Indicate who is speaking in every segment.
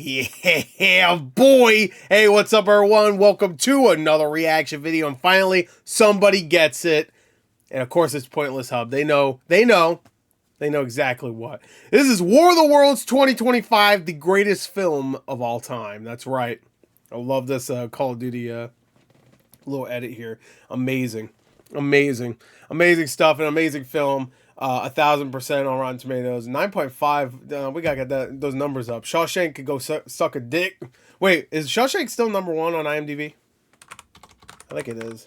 Speaker 1: Yeah, boy. Hey, what's up, everyone? Welcome to another reaction video. And finally, somebody gets it. And of course, it's PointlessHub. They know exactly what. This is War of the Worlds 2025, the greatest film of all time. That's right. I love this Call of Duty little edit here. Amazing stuff. An amazing film. 1,000% on Rotten Tomatoes. 9.5. We gotta get those numbers up. Shawshank could go suck a dick. Wait, is Shawshank still #1 on IMDb? I think it is.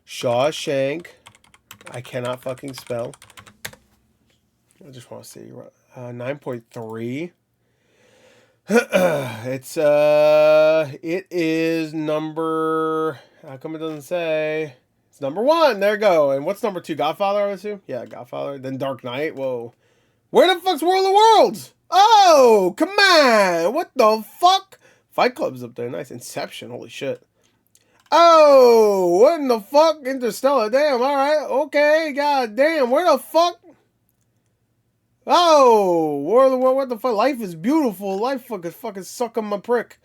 Speaker 1: Shawshank. I cannot fucking spell. I just want to see. 9.3. It is number. How come it doesn't say? It's #1. There you go. And what's #2? Godfather, I would assume. Yeah, Godfather. Then Dark Knight. Whoa. Where the fuck's War of the Worlds? Oh, come on. What the fuck? Fight Club's up there. Nice. Inception. Holy shit. Oh, what in the fuck? Interstellar. Damn. All right. Okay. God damn. Where the fuck? Oh, War of the World. What the fuck? Life is beautiful. Life fucking suck on my prick.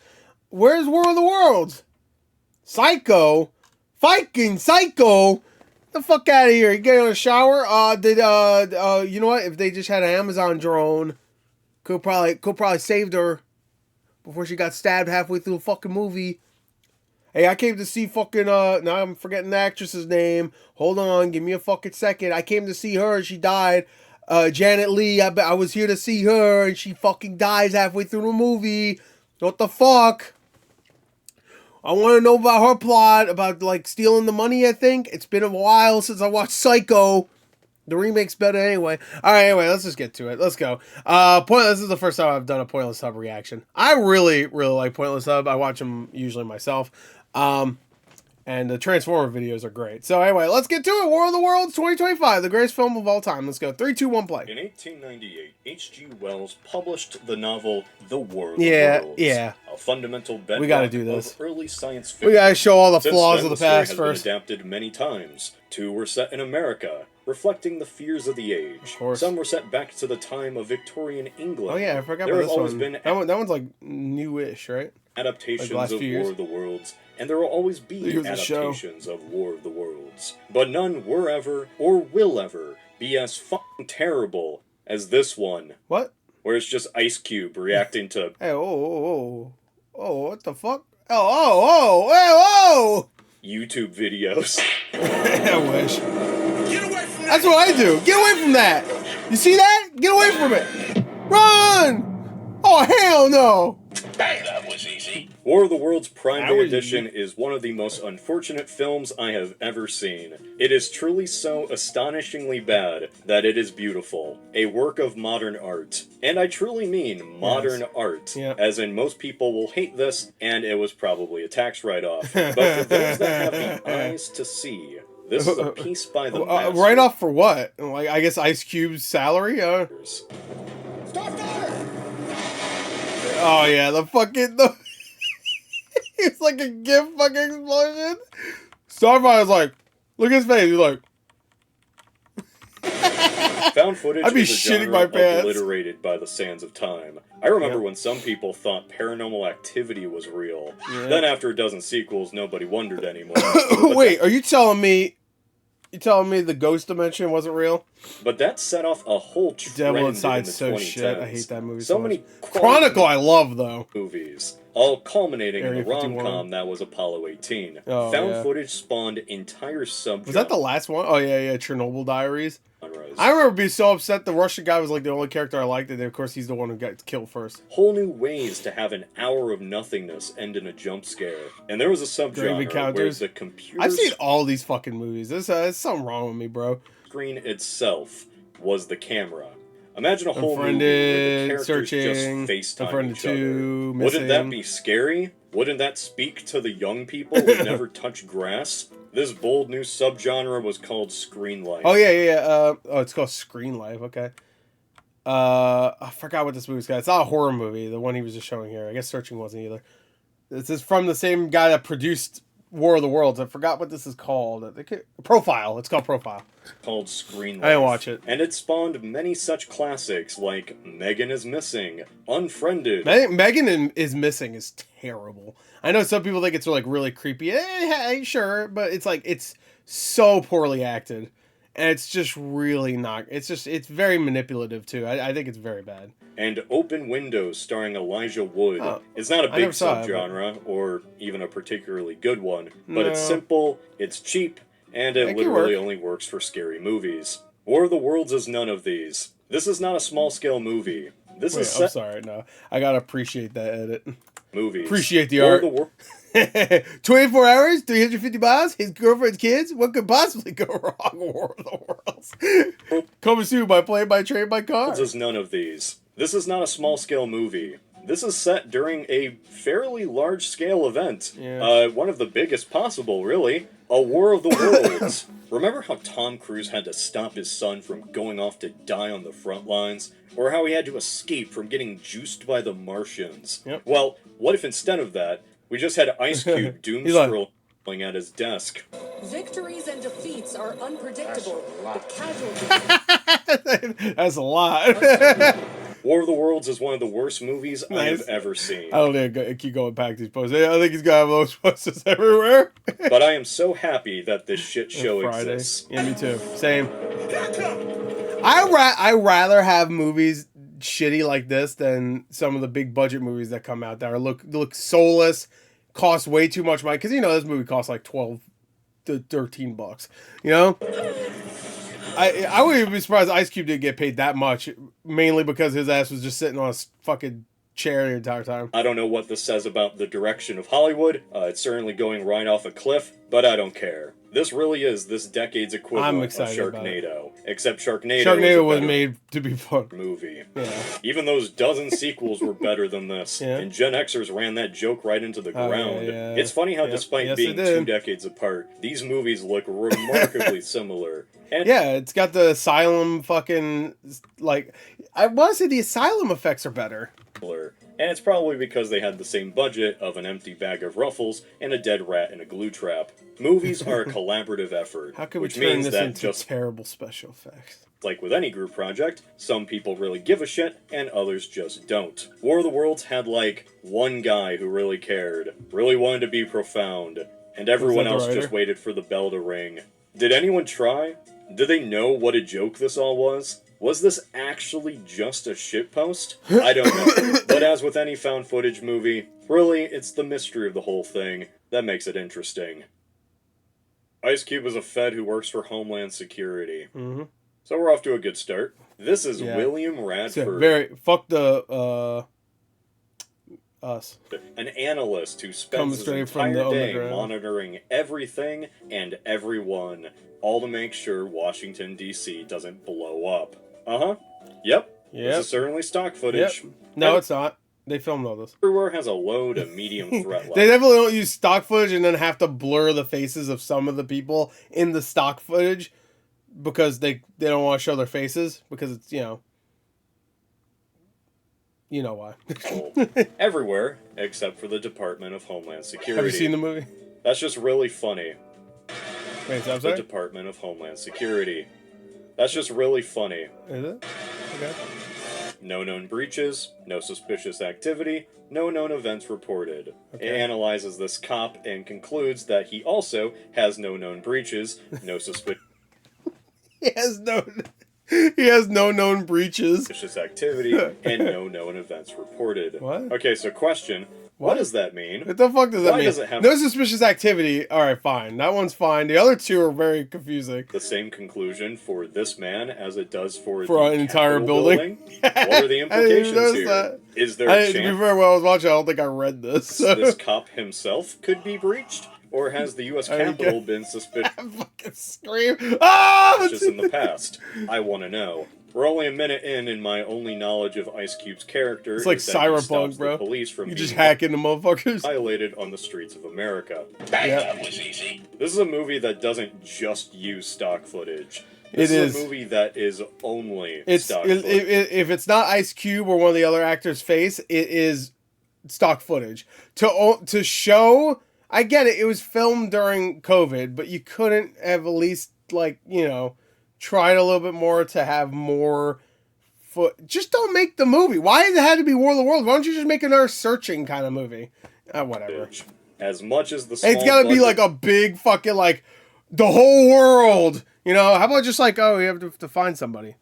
Speaker 1: Where's War of the Worlds? Psycho. Fucking Psycho. Get the fuck out of here. You get in a shower. You know what? If they just had an Amazon drone, could probably saved her before she got stabbed halfway through the fucking movie. Hey, I came to see fucking now I'm forgetting the actress's name. Hold on, give me a fucking second. I came to see her. She died. Janet Leigh. I was here to see her, and she fucking dies halfway through the movie. What the fuck? I want to know about her plot, about, like, stealing the money, I think. It's been a while since I watched Psycho. The remake's better anyway. Alright, anyway, let's just get to it. Let's go. This is the first time I've done a PointlessHub reaction. I really like PointlessHub. I watch them usually myself. And the Transformer videos are great. So anyway, let's get to it. War of the Worlds 2025, the greatest film of all time. Let's go. 3, 2, 1, play.
Speaker 2: In 1898, H.G. Wells published the novel The War of the Worlds.
Speaker 1: Yeah.
Speaker 2: A fundamental bedrock
Speaker 1: we gotta do this.
Speaker 2: Of early science fiction.
Speaker 1: We gotta show all the
Speaker 2: Since
Speaker 1: flaws
Speaker 2: then,
Speaker 1: of the past
Speaker 2: story
Speaker 1: first.
Speaker 2: Has been adapted many times. 2 were set in America, reflecting the fears of the age.
Speaker 1: Of course.
Speaker 2: Some were set back to the time of Victorian England.
Speaker 1: Oh yeah, I forgot about this one. That one's like newish, right?
Speaker 2: Adaptations
Speaker 1: like
Speaker 2: of War of the Worlds, and there will always be adaptations of War of the Worlds. But none were ever, or will ever, be as fucking terrible as this one.
Speaker 1: What?
Speaker 2: Where it's just Ice Cube reacting to...
Speaker 1: Hey, oh, what the fuck? Oh!
Speaker 2: YouTube videos.
Speaker 1: I wish.
Speaker 3: Get away from that!
Speaker 1: That's what I do. Get away from that! You see that? Get away from it! Run! Oh, hell no!
Speaker 3: Hey, that was easy.
Speaker 2: War of the Worlds Prime Day Edition is one of the most unfortunate films I have ever seen. It is truly so astonishingly bad that it is beautiful. A work of modern art. And I truly mean modern art.
Speaker 1: Yep.
Speaker 2: As in, most people will hate this, and it was probably a tax write-off. But for those that have the eyes to see, this is a piece by the master.
Speaker 1: Write-off for what? Like, I guess Ice Cube's salary?
Speaker 3: Stop fire!
Speaker 1: Oh yeah, it's like a GIF fucking explosion. Starfire's like, look at his face. He's like,
Speaker 2: found footage
Speaker 1: I'd be
Speaker 2: is a
Speaker 1: shitting
Speaker 2: genre
Speaker 1: my pants.
Speaker 2: obliterated by the sands of time. I remember when some people thought Paranormal Activity was real.
Speaker 1: Yeah.
Speaker 2: Then after a dozen sequels, nobody wondered anymore.
Speaker 1: Wait, are you telling me? You telling me the ghost dimension wasn't real?
Speaker 2: But that set off a whole trend.
Speaker 1: Devil Inside
Speaker 2: in the
Speaker 1: so
Speaker 2: 2010s.
Speaker 1: shit. I hate that movie
Speaker 2: so
Speaker 1: so much.
Speaker 2: many
Speaker 1: Chronicle I love though.
Speaker 2: Movies, all culminating
Speaker 1: Area
Speaker 2: in the
Speaker 1: 51.
Speaker 2: rom-com that was Apollo 18.
Speaker 1: Oh,
Speaker 2: Found
Speaker 1: yeah.
Speaker 2: footage spawned entire subgenres.
Speaker 1: Was that the last one? Oh yeah, Chernobyl Diaries. I remember being so upset the Russian guy was like the only character I liked, and of course he's the one who got killed first.
Speaker 2: Whole new ways to have an hour of nothingness end in a jump scare. And there was a subgenre where the computer...
Speaker 1: I've seen all these fucking movies. There's something wrong with me, bro.
Speaker 2: Screen itself was the camera. Imagine a whole movie where the characters
Speaker 1: searching,
Speaker 2: just FaceTime
Speaker 1: Unfriended
Speaker 2: each other.
Speaker 1: 2,
Speaker 2: Wouldn't that be scary? Wouldn't that speak to the young people who never touch grass? This bold new subgenre was called Screen Life.
Speaker 1: Oh yeah. It's called Screen Life. Okay. I forgot what this movie's called. It's not a horror movie. The one he was just showing here. I guess Searching wasn't either. This is from the same guy that produced War of the Worlds. I forgot what this is called. Profile. It's called Profile.
Speaker 2: Called Screen Life.
Speaker 1: I didn't watch it.
Speaker 2: And it spawned many such classics like Megan is Missing, Unfriended.
Speaker 1: Megan is Missing is terrible. I know some people think it's like really creepy. Sure, but it's like it's so poorly acted. And it's just really not... It's very manipulative, too. I think it's very bad.
Speaker 2: And Open Windows, starring Elijah Wood. It's not a big subgenre, or even a particularly good one, but it's simple, it's cheap, and it literally only works for scary movies. War of the Worlds is none of these. This is not a small-scale movie. I'm
Speaker 1: sorry, no. I gotta appreciate that edit.
Speaker 2: Movies.
Speaker 1: Appreciate the art. 24 hours, 350 miles, his girlfriend's kids. What could possibly go wrong? War of the Worlds. Coming soon by plane, by train, by car.
Speaker 2: This is none of these. This is not a small-scale movie. This is set during a fairly large-scale event. Yeah. One of the biggest possible, really. A War of the Worlds. Remember how Tom Cruise had to stop his son from going off to die on the front lines? Or how he had to escape from getting juiced by the Martians?
Speaker 1: Yep.
Speaker 2: Well, what if instead of that, we just had Ice Cube doom-scrolling at his desk?
Speaker 4: Victories and defeats are unpredictable, but casualties...
Speaker 1: That's a lot.
Speaker 2: War of the Worlds is one of the worst movies I have ever seen.
Speaker 1: I don't think I keep going back to these posts. I think he's got those posters everywhere.
Speaker 2: But I am so happy that this shit show exists.
Speaker 1: Yeah, me too. Same. I rather have movies shitty like this than some of the big budget movies that come out that are look soulless, cost way too much money. Because this movie costs like $12 to $13. I wouldn't even be surprised Ice Cube didn't get paid that much, mainly because his ass was just sitting on a fucking chair the entire time.
Speaker 2: I don't know what this says about the direction of Hollywood. It's certainly going right off a cliff, but I don't care. This really is this decade's equivalent of Sharknado. Except Sharknado
Speaker 1: was made to be fun.
Speaker 2: Movie.
Speaker 1: Yeah.
Speaker 2: Even those dozen sequels were better than this. Yeah. And Gen Xers ran that joke right into the ground.
Speaker 1: Yeah.
Speaker 2: It's funny how despite being 2 decades apart, these movies look remarkably similar. And
Speaker 1: it's got the Asylum fucking... I want to say the Asylum effects are better.
Speaker 2: And it's probably because they had the same budget of an empty bag of Ruffles and a dead rat in a glue trap. Movies are a collaborative effort.
Speaker 1: How can we turn this into terrible special effects?
Speaker 2: Like with any group project, some people really give a shit, and others just don't. War of the Worlds had, one guy who really cared, really wanted to be profound, and everyone else just waited for the bell to ring. Did anyone try? Did they know what a joke this all was? Was this actually just a shitpost? I don't know. But as with any found footage movie, really, it's the mystery of the whole thing that makes it interesting. Ice Cube is a Fed who works for Homeland Security.
Speaker 1: Mm-hmm.
Speaker 2: So we're off to a good start. This is William Radford.
Speaker 1: Fuck the, us.
Speaker 2: An analyst who spends his entire day monitoring everything and everyone, all to make sure Washington, D.C. doesn't blow up. Yep. This is certainly stock footage.
Speaker 1: Yep. No, it's not. They filmed all this.
Speaker 2: Everywhere has a low to medium threat level.
Speaker 1: They definitely don't use stock footage and then have to blur the faces of some of the people in the stock footage because they don't want to show their faces because it's, you know why.
Speaker 2: Everywhere except for the Department of Homeland Security.
Speaker 1: Have you seen the movie?
Speaker 2: That's just really funny.
Speaker 1: Wait, I'm sorry?
Speaker 2: The Department of Homeland Security. That's just really funny.
Speaker 1: Is it? Okay.
Speaker 2: No known breaches, no suspicious activity, no known events reported. Okay. It analyzes this cop and concludes that he also has no known breaches, no suspicious...
Speaker 1: He has no known breaches.
Speaker 2: Suspicious activity, and no known events reported.
Speaker 1: What?
Speaker 2: Okay, so question... What does that mean?
Speaker 1: What the fuck does that mean?
Speaker 2: Does it have
Speaker 1: no suspicious activity. Alright, fine. That one's fine. The other two are very confusing.
Speaker 2: The same conclusion for this man as it does for
Speaker 1: an entire building?
Speaker 2: What are the implications here?
Speaker 1: That.
Speaker 2: Is there a chance...
Speaker 1: To be fair, when I was watching, I don't think I read this.
Speaker 2: This cop himself could be breached? Or has the U.S. Capitol been suspicious?
Speaker 1: I fucking scream. Ah!
Speaker 2: Just in the past? I want to know. We're only a minute in my only knowledge of Ice Cube's character
Speaker 1: it's like Cyberpunk, bro.
Speaker 2: Police from
Speaker 1: you just hack into motherfuckers.
Speaker 2: Violated on the streets of America.
Speaker 3: That was easy.
Speaker 2: This is a movie that doesn't just use stock footage.
Speaker 1: This
Speaker 2: is a movie that is only stock footage.
Speaker 1: If it's not Ice Cube or one of the other actors' face, it is stock footage. To show I get it. It was filmed during COVID, but you couldn't have at least, like, you know, tried a little bit more to have more foot. Just don't make the movie. Why does it have to be War of the Worlds? Why don't you just make another searching kind of movie? Whatever.
Speaker 2: As much as the small
Speaker 1: It's got to be like a big fucking, like, the whole world. You know, how about just like, oh, you have to find somebody?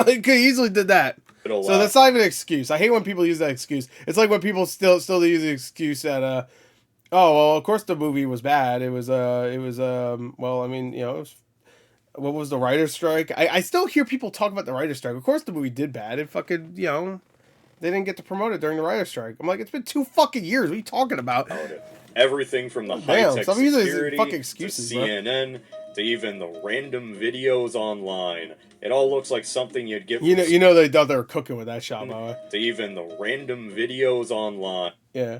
Speaker 1: You could easily did that. So that's not even an excuse. I hate when people use that excuse. It's like when people still use the excuse that, oh, well, of course the movie was bad. Well, I mean, you know, what was the writer's strike? I still hear people talk about the writer's strike. Of course the movie did bad. It fucking, you know, they didn't get to promote it during the writer's strike. I'm like, it's been 2 fucking years. What are you talking about?
Speaker 2: Everything from the high-tech security
Speaker 1: fucking excuses,
Speaker 2: to CNN to even the random videos online. It all looks like something you'd get.
Speaker 1: You know they thought they were cooking with that shot, by the way.
Speaker 2: To even the random videos online.
Speaker 1: Yeah,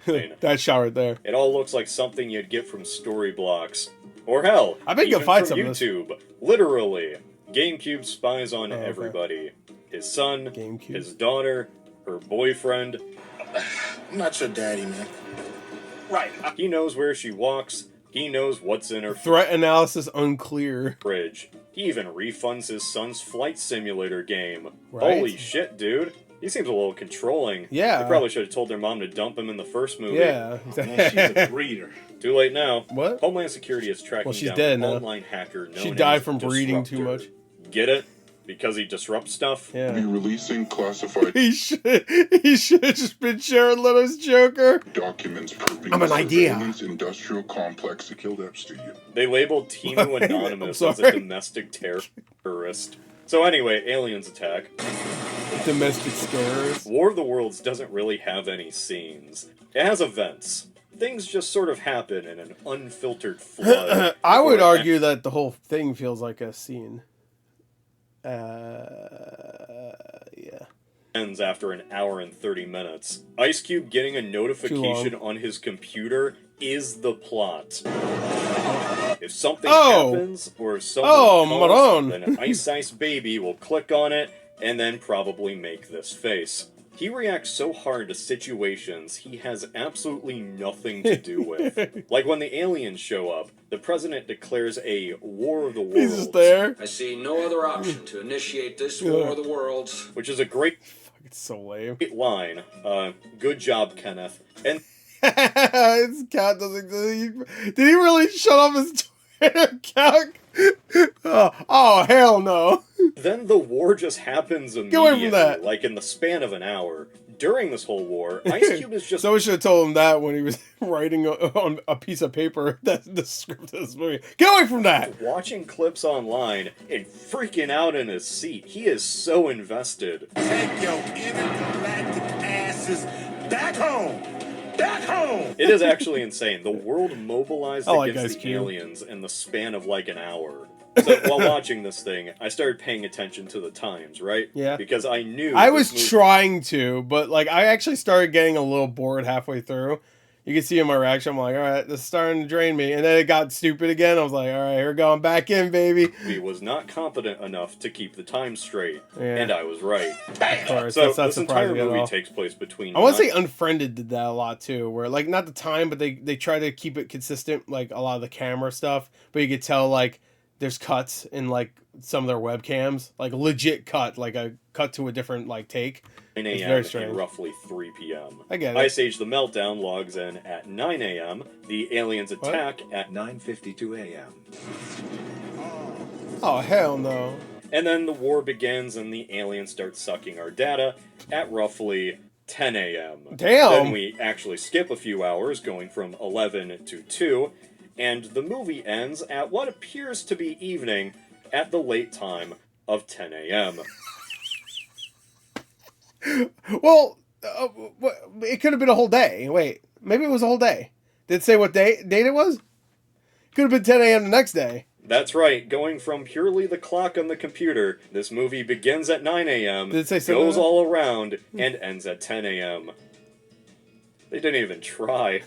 Speaker 1: that shot right there.
Speaker 2: It all looks like something you'd get from Storyblocks, or hell,
Speaker 1: I bet you'll find
Speaker 2: from
Speaker 1: some
Speaker 2: YouTube. Literally, GameCube spies on everybody. His son, his daughter, her boyfriend.
Speaker 3: I'm not your daddy, man. Right.
Speaker 2: He knows where she walks. He knows what's in her
Speaker 1: threat analysis unclear
Speaker 2: fridge. He even refunds his son's flight simulator game.
Speaker 1: Right?
Speaker 2: Holy shit, dude. He seems a little controlling.
Speaker 1: Yeah.
Speaker 2: They probably should have told their mom to dump him in the first movie.
Speaker 1: Yeah.
Speaker 3: She's a breeder.
Speaker 2: Too late now.
Speaker 1: What?
Speaker 2: Homeland Security is tracking
Speaker 1: she's
Speaker 2: down
Speaker 1: dead
Speaker 2: an
Speaker 1: now.
Speaker 2: online hacker known
Speaker 1: She died
Speaker 2: as
Speaker 1: from breeding too
Speaker 2: Disruptor.
Speaker 1: much.
Speaker 2: Get it? Because he disrupts stuff?
Speaker 1: Yeah.
Speaker 5: Be releasing classified
Speaker 1: He should have just been Jared Leto's Joker.
Speaker 5: documents proving
Speaker 1: I'm an
Speaker 5: the
Speaker 1: idea.
Speaker 5: surveillance industrial complex that killed Epstein.
Speaker 2: They labeled Tinu Anonymous
Speaker 1: I'm
Speaker 2: as a
Speaker 1: sorry.
Speaker 2: domestic terrorist. So anyway, aliens attack.
Speaker 1: Domestic scares.
Speaker 2: War of the Worlds doesn't really have any scenes. It has events. Things just sort of happen in an unfiltered flood.
Speaker 1: I would argue that the whole thing feels like a scene. Yeah.
Speaker 2: Ends after an hour and 30 minutes. Ice Cube getting a notification on his computer is the plot. If something happens, or if someone calls, then Ice Baby will click on it, and then probably make this face. He reacts so hard to situations he has absolutely nothing to do with. Like when the aliens show up, the president declares a War of the Worlds.
Speaker 1: He's just there.
Speaker 6: I see no other option to initiate this War of the Worlds.
Speaker 2: Which is a great
Speaker 1: It's so lame.
Speaker 2: line. Good job, Kenneth. And
Speaker 1: His cat doesn't. Did he really shut off his Twitter account? Oh, hell no.
Speaker 2: then the war just happens
Speaker 1: away
Speaker 2: immediately,
Speaker 1: from that.
Speaker 2: like in the span of an hour. During this whole war, Ice Cube is just...
Speaker 1: Someone should have told him that when he was writing on a piece of paper the script of this movie. Get away from that!
Speaker 2: watching clips online and freaking out in his seat. He is so invested.
Speaker 3: Take your intergalactic asses back home. Back home.
Speaker 2: It is actually insane. The world mobilized
Speaker 1: I like
Speaker 2: against
Speaker 1: Ice
Speaker 2: the
Speaker 1: Cube.
Speaker 2: aliens in the span of like an hour. So while watching this thing, I started paying attention to the times, right?
Speaker 1: Yeah.
Speaker 2: Because I knew...
Speaker 1: I was
Speaker 2: this movie-
Speaker 1: trying to, but like I actually started getting a little bored halfway through. You can see in my reaction, I'm like, all right, this is starting to drain me. And then it got stupid again. I was like, all right, we're going back in, baby.
Speaker 2: He was not competent enough to keep the time straight.
Speaker 1: Yeah.
Speaker 2: And I was right.
Speaker 1: Of course,
Speaker 2: So
Speaker 1: that's not
Speaker 2: this entire
Speaker 1: surprising at
Speaker 2: movie
Speaker 1: all.
Speaker 2: takes place between...
Speaker 1: I want to say Unfriended did that a lot too, where like not the time, but they try to keep it consistent, like a lot of the camera stuff. But you could tell like there's cuts in like some of their webcams, like legit cut, like a cut to a different like take.
Speaker 2: 9
Speaker 1: It's
Speaker 2: a.m.
Speaker 1: very
Speaker 2: and
Speaker 1: strange.
Speaker 2: roughly 3 p.m.
Speaker 1: I get it.
Speaker 2: Ice Age the Meltdown logs in at 9 a.m. The aliens attack at
Speaker 3: 9:52 a.m.
Speaker 1: Oh hell no!
Speaker 2: and then the war begins and the aliens start sucking our data at roughly 10 a.m.
Speaker 1: Damn.
Speaker 2: Then we actually skip a few hours, going from 11 to 2, and the movie ends at what appears to be evening at the late time of 10 a.m.
Speaker 1: Well, it could have been a whole day. Wait, maybe it was a whole day. Did it say what date it was? Could have been 10 a.m. the next day.
Speaker 2: That's right, going from purely the clock on the computer, this movie begins at 9 a.m.,
Speaker 1: Did it say something
Speaker 2: goes
Speaker 1: like that?
Speaker 2: all around, and ends at 10 a.m. They didn't even try.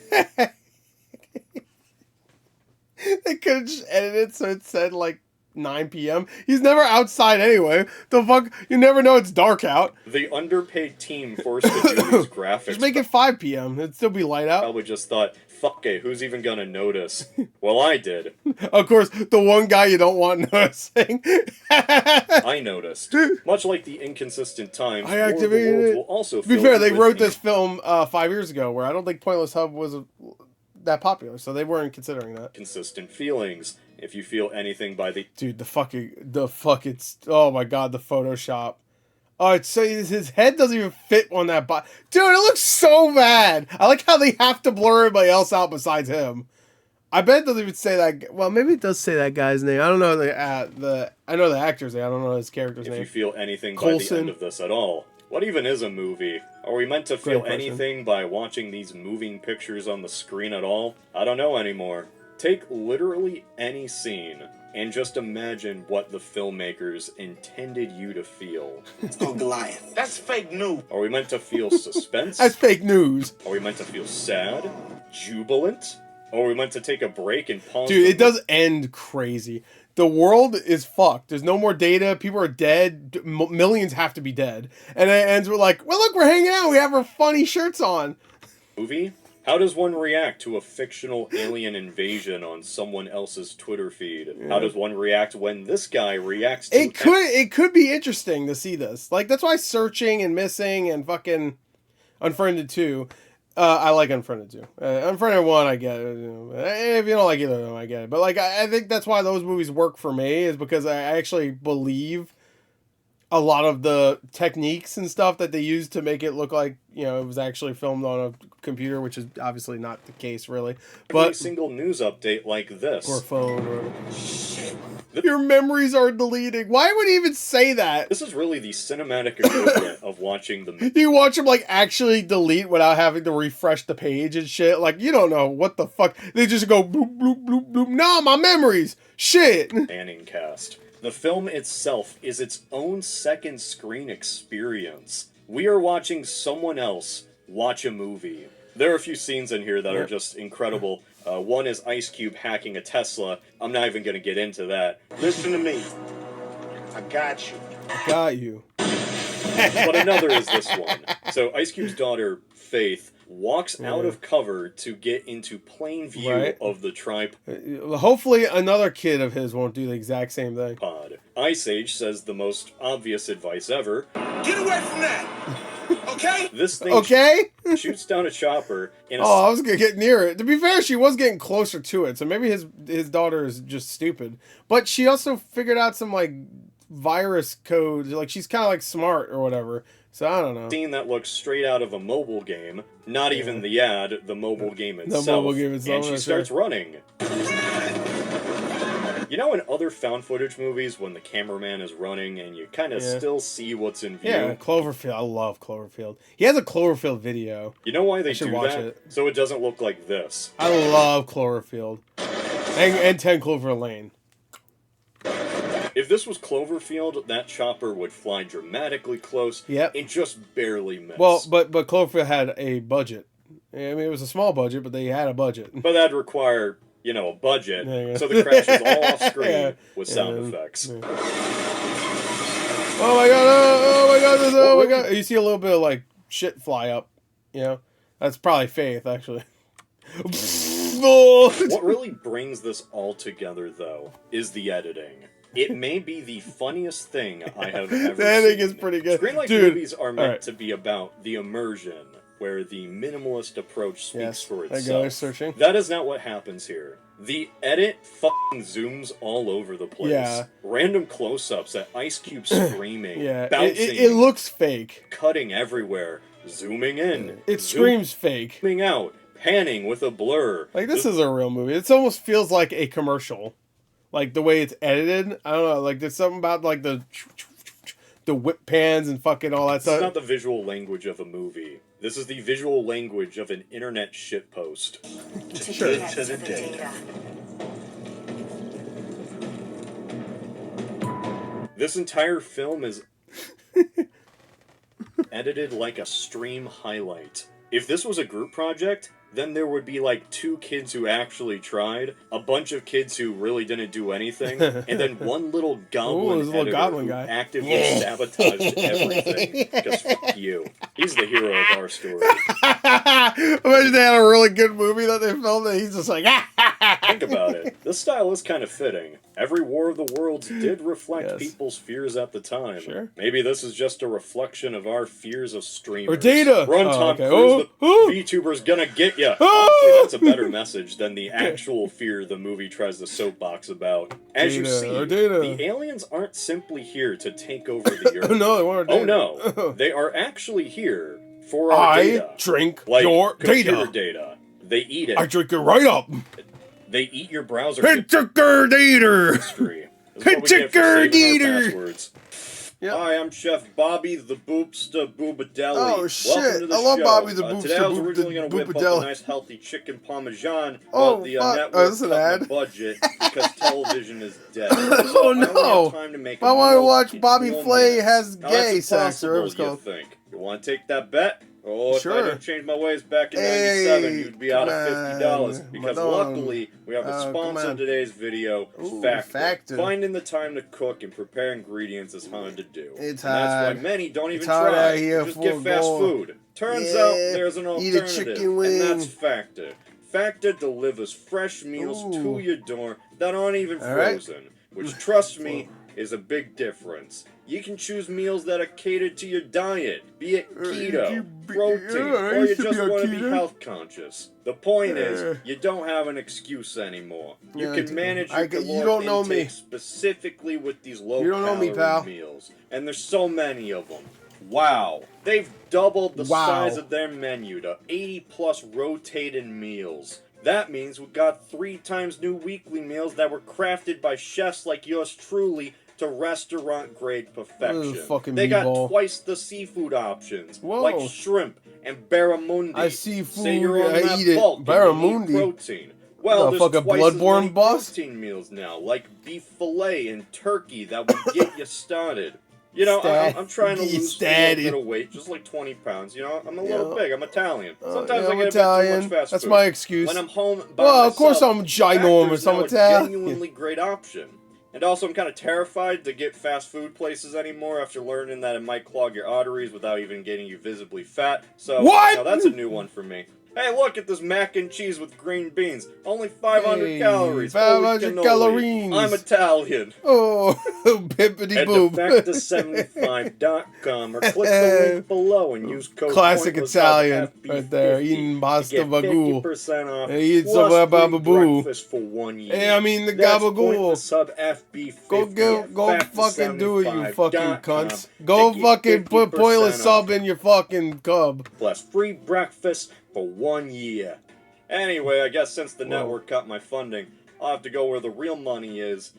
Speaker 1: They could have just edited it so it said like 9 p.m. He's never outside anyway. The fuck? You never know it's dark out.
Speaker 2: The underpaid team forced to do these graphics.
Speaker 1: Just make it 5 p.m. It'd still be light out.
Speaker 2: Probably just thought, fuck it, who's even gonna notice? Well, I did.
Speaker 1: Of course, the one guy you don't want noticing.
Speaker 2: I noticed. Much like the inconsistent times,
Speaker 1: I
Speaker 2: War of the
Speaker 1: activated
Speaker 2: Worlds
Speaker 1: it.
Speaker 2: will also
Speaker 1: To be
Speaker 2: fill
Speaker 1: fair,
Speaker 2: you
Speaker 1: they
Speaker 2: with
Speaker 1: wrote this film 5 years ago, where I don't think PointlessHub was that popular, so they weren't considering that.
Speaker 2: Consistent feelings. If you feel anything by the...
Speaker 1: Dude, oh my god, the Photoshop. Oh, it's so his head doesn't even fit on that body. Dude, it looks so bad. I like how they have to blur everybody else out besides him. I bet it doesn't even say that. Well, maybe it does say that guy's name. I don't know I know the actor's name. I don't know his character's name.
Speaker 2: If you feel anything by the end of this at all. What even is a movie? Are we meant to feel anything by watching these moving pictures on the screen at all? I don't know anymore. Take literally any scene and just imagine what the filmmakers intended you to feel.
Speaker 3: It's called Goliath. That's fake news.
Speaker 2: Are we meant to feel suspense?
Speaker 1: That's fake news.
Speaker 2: Are we meant to feel sad? Jubilant? Or are we meant to take a break and pause?
Speaker 1: Dude, it does end crazy. The world is fucked. There's no more data. People are dead. Millions have to be dead. And it ends with like, well, look, we're hanging out. We have our funny shirts on.
Speaker 2: Movie? How does one react to a fictional alien invasion on someone else's Twitter feed? Yeah. How does one react when this guy reacts to
Speaker 1: it could be interesting to see this. Like, that's why Searching and Missing and fucking Unfriended 2. I like Unfriended 2. Unfriended 1, I get it. If you don't like either of them, I get it. But, like, I think that's why those movies work for me, is because I actually believe a lot of the techniques and stuff that they used to make it look like, it was actually filmed on a computer, which is obviously not the case, really. But
Speaker 2: every single news update like this.
Speaker 1: Or phone, or... Shit. Your memories are deleting. Why would he even say that?
Speaker 2: This is really the cinematic equivalent of watching the...
Speaker 1: You watch him, like, actually delete without having to refresh the page and shit. Like, you don't know what the fuck. They just go bloop, bloop, bloop, bloop. No, my memories. Shit.
Speaker 2: Banning cast. The film itself is its own second screen experience. We are watching someone else watch a movie. There are a few scenes in here that are just incredible. One is Ice Cube hacking a Tesla. I'm not even going to get into that.
Speaker 3: Listen to me. I got you.
Speaker 1: I got you.
Speaker 2: But another is this one. So Ice Cube's daughter, Faith, walks out of cover to get into plain view of the tripod.
Speaker 1: Hopefully another kid of his won't do the exact same thing.
Speaker 2: Ice Age says the most obvious advice ever.
Speaker 3: Get away from that! Okay?
Speaker 2: This thing shoots down a chopper in a...
Speaker 1: I was going to get near it. To be fair, she was getting closer to it, so maybe his daughter is just stupid. But she also figured out some, like, virus code. Like, she's kind of, like, smart or whatever. So, I don't know.
Speaker 2: Scene that looks straight out of a mobile game. Not even the ad, the mobile game itself.
Speaker 1: The mobile game itself.
Speaker 2: And she starts running. You know, in other found footage movies, when the cameraman is running and you kind of still see what's in view?
Speaker 1: Yeah, Cloverfield. I love Cloverfield. He has a Cloverfield video.
Speaker 2: You know why they do
Speaker 1: watch
Speaker 2: that?
Speaker 1: It.
Speaker 2: So it doesn't look like this.
Speaker 1: I love Cloverfield. And 10 Clover Lane.
Speaker 2: If this was Cloverfield, that chopper would fly dramatically close and just barely miss.
Speaker 1: Well, but Cloverfield had a budget. I mean, it was a small budget, but they had a budget.
Speaker 2: But that'd require, a budget. So the crash is all off screen with sound effects.
Speaker 1: Yeah. Oh my god, oh my god. You see a little bit of, like, shit fly up. That's probably Faith, actually.
Speaker 2: What really brings this all together, though, is the editing. It may be the funniest thing I have ever seen.
Speaker 1: The editing is pretty good.
Speaker 2: Screenlight movies are meant to be about the immersion, where the minimalist approach speaks for itself.
Speaker 1: Searching.
Speaker 2: That is not what happens here. The edit fucking zooms all over the place.
Speaker 1: Yeah.
Speaker 2: Random close-ups at Ice Cube screaming, bouncing.
Speaker 1: It looks fake.
Speaker 2: Cutting everywhere, zooming in.
Speaker 1: It screams fake.
Speaker 2: Zooming out, panning with a blur.
Speaker 1: Like, this is a real movie. It almost feels like a commercial. Like, the way it's edited. I don't know. Like, there's something about, like, the whip pans and fucking all that stuff.
Speaker 2: It's not the visual language of a movie. This is the visual language of an internet shitpost.
Speaker 3: Sure. To the data.
Speaker 2: This entire film is edited like a stream highlight. If this was a group project, then there would be like 2 kids who actually tried, a bunch of kids who really didn't do anything, and then one little goblin
Speaker 1: this little
Speaker 2: editor
Speaker 1: goblin
Speaker 2: who
Speaker 1: guy.
Speaker 2: actively sabotaged everything. Because fuck you. He's the hero of our story.
Speaker 1: Imagine they had a really good movie that they filmed and he's just like,
Speaker 2: Think about it. This style is kind of fitting. Every War of the Worlds did reflect
Speaker 1: Yes.
Speaker 2: people's fears at the time.
Speaker 1: Sure.
Speaker 2: Maybe this is just a reflection of our fears of streamers.
Speaker 1: Or data.
Speaker 2: Run,
Speaker 1: Oh,
Speaker 2: Tom
Speaker 1: okay.
Speaker 2: Cruise,
Speaker 1: Oh,
Speaker 2: the VTuber's gonna get ya.
Speaker 1: Oh.
Speaker 2: Honestly, that's a better message than the actual fear the movie tries to soapbox about. As you
Speaker 1: Data,
Speaker 2: see,
Speaker 1: or data.
Speaker 2: the aliens aren't simply here to take over the Earth.
Speaker 1: no, they weren't.
Speaker 2: Oh no, they are actually here for our
Speaker 1: I
Speaker 2: data.
Speaker 1: drink
Speaker 2: Like
Speaker 1: your
Speaker 2: computer
Speaker 1: data.
Speaker 2: data. They eat it.
Speaker 1: I drink it right up.
Speaker 2: They eat your browser
Speaker 1: Drink your data.
Speaker 2: history. This is what we get for saving our passwords.
Speaker 1: Yep.
Speaker 2: Hi, I'm Chef Bobby the Boopsta Boobadelli.
Speaker 1: Oh, shit.
Speaker 2: Welcome to the
Speaker 1: I love
Speaker 2: show.
Speaker 1: Bobby the
Speaker 2: Today I
Speaker 1: Boopsta
Speaker 2: was originally going to whip up
Speaker 1: Boobadelli.
Speaker 2: a nice healthy chicken parmesan,
Speaker 1: Oh,
Speaker 2: but the
Speaker 1: fuck.
Speaker 2: network
Speaker 1: Oh, this is an
Speaker 2: cut
Speaker 1: ad.
Speaker 2: my budget because television is dead.
Speaker 1: Oh, no. I want to watch Bobby Flay has gay sex, or whatever it's called.
Speaker 2: Think. You want to take that bet? Oh, if
Speaker 1: Sure.
Speaker 2: I didn't change my ways back in
Speaker 1: Hey,
Speaker 2: 97, you'd be out of
Speaker 1: come
Speaker 2: $50.
Speaker 1: on,
Speaker 2: Because
Speaker 1: madam.
Speaker 2: luckily, we have a
Speaker 1: Come
Speaker 2: sponsor
Speaker 1: on.
Speaker 2: of today's video,
Speaker 1: Ooh,
Speaker 2: Factor.
Speaker 1: Factor.
Speaker 2: Finding the time to cook and prepare ingredients is hard to do.
Speaker 1: It's
Speaker 2: and that's
Speaker 1: hard.
Speaker 2: why many don't even
Speaker 1: It's hard
Speaker 2: try.
Speaker 1: out here
Speaker 2: Just
Speaker 1: for
Speaker 2: get fast
Speaker 1: gold.
Speaker 2: food. Turns
Speaker 1: Yeah,
Speaker 2: out there's an
Speaker 1: eat a
Speaker 2: alternative,
Speaker 1: chicken wing.
Speaker 2: and that's Factor. Factor delivers fresh meals
Speaker 1: Ooh.
Speaker 2: to your door that aren't even
Speaker 1: All right.
Speaker 2: frozen, which, trust me, is a big difference. You can choose meals that are catered to your diet, be it keto, protein,
Speaker 1: I
Speaker 2: or
Speaker 1: used
Speaker 2: you
Speaker 1: to
Speaker 2: just
Speaker 1: be on
Speaker 2: want to be
Speaker 1: keto.
Speaker 2: health conscious. The point
Speaker 1: Yeah.
Speaker 2: is, you don't have an excuse anymore. You
Speaker 1: Yeah,
Speaker 2: can manage
Speaker 1: I
Speaker 2: your
Speaker 1: get- you
Speaker 2: caloric
Speaker 1: don't know me.
Speaker 2: intake specifically with these low
Speaker 1: You don't know me, pal.
Speaker 2: meals. And there's so many of them. Wow. They've doubled the
Speaker 1: Wow.
Speaker 2: size of their menu to 80 plus rotated meals. That means we got 3 times new weekly meals that were crafted by chefs like yours truly to restaurant grade perfection.
Speaker 1: fucking
Speaker 2: They got
Speaker 1: meatball.
Speaker 2: twice the seafood options,
Speaker 1: Whoa.
Speaker 2: like shrimp and barramundi.
Speaker 1: I see
Speaker 2: Say
Speaker 1: food,
Speaker 2: you're on
Speaker 1: I
Speaker 2: that
Speaker 1: eat it.
Speaker 2: bulk and you
Speaker 1: Barramundi?
Speaker 2: need protein. Well,
Speaker 1: The
Speaker 2: there's
Speaker 1: fucking
Speaker 2: twice as
Speaker 1: Bloodborne
Speaker 2: many
Speaker 1: boss?
Speaker 2: protein meals now, like beef fillet and turkey that will get you started. You know, I'm trying to lose a little
Speaker 1: Steady.
Speaker 2: bit of weight, just like 20 pounds. You know, I'm a little
Speaker 1: Yeah.
Speaker 2: big. I'm Italian. Sometimes
Speaker 1: yeah,
Speaker 2: I
Speaker 1: I'm
Speaker 2: get a bit too
Speaker 1: Italian.
Speaker 2: much fast
Speaker 1: That's
Speaker 2: food.
Speaker 1: my excuse.
Speaker 2: When I'm home by
Speaker 1: Well, of course
Speaker 2: myself,
Speaker 1: I'm ginormous.
Speaker 2: Factor's
Speaker 1: I'm
Speaker 2: now a
Speaker 1: Italian.
Speaker 2: genuinely great option. And also, I'm kind of terrified to get fast food places anymore after learning that it might clog your arteries without even getting you visibly fat. So,
Speaker 1: What?
Speaker 2: you know, that's a new one for me. Hey, look at this mac and cheese with green beans. Only 500
Speaker 1: Hey,
Speaker 2: calories.
Speaker 1: 500
Speaker 2: Holy cannoli.
Speaker 1: calories.
Speaker 2: I'm Italian.
Speaker 1: Oh, bippity
Speaker 2: Head to
Speaker 1: boop.
Speaker 2: Factor75.com or click the link below and use code
Speaker 1: Classic
Speaker 2: PointlessHub
Speaker 1: Italian
Speaker 2: FB50
Speaker 1: right there, eating
Speaker 2: to
Speaker 1: pasta
Speaker 2: get
Speaker 1: bagoo.
Speaker 2: 50% off
Speaker 1: Hey, eat
Speaker 2: plus
Speaker 1: some
Speaker 2: free
Speaker 1: bababoo.
Speaker 2: breakfast for 1 year.
Speaker 1: Hey, I mean the
Speaker 2: That's
Speaker 1: gabagool.
Speaker 2: PointlessHub FB50
Speaker 1: Go
Speaker 2: at
Speaker 1: fucking do it, you fucking
Speaker 2: Factor75.com
Speaker 1: cunts. Go
Speaker 2: to get
Speaker 1: fucking put
Speaker 2: 50%
Speaker 1: Pointless
Speaker 2: off
Speaker 1: Sub in your fucking cub.
Speaker 2: plus free breakfast for 1 year. Anyway, I guess since the
Speaker 1: Whoa.
Speaker 2: network cut my funding, I'll have to go where the real money is,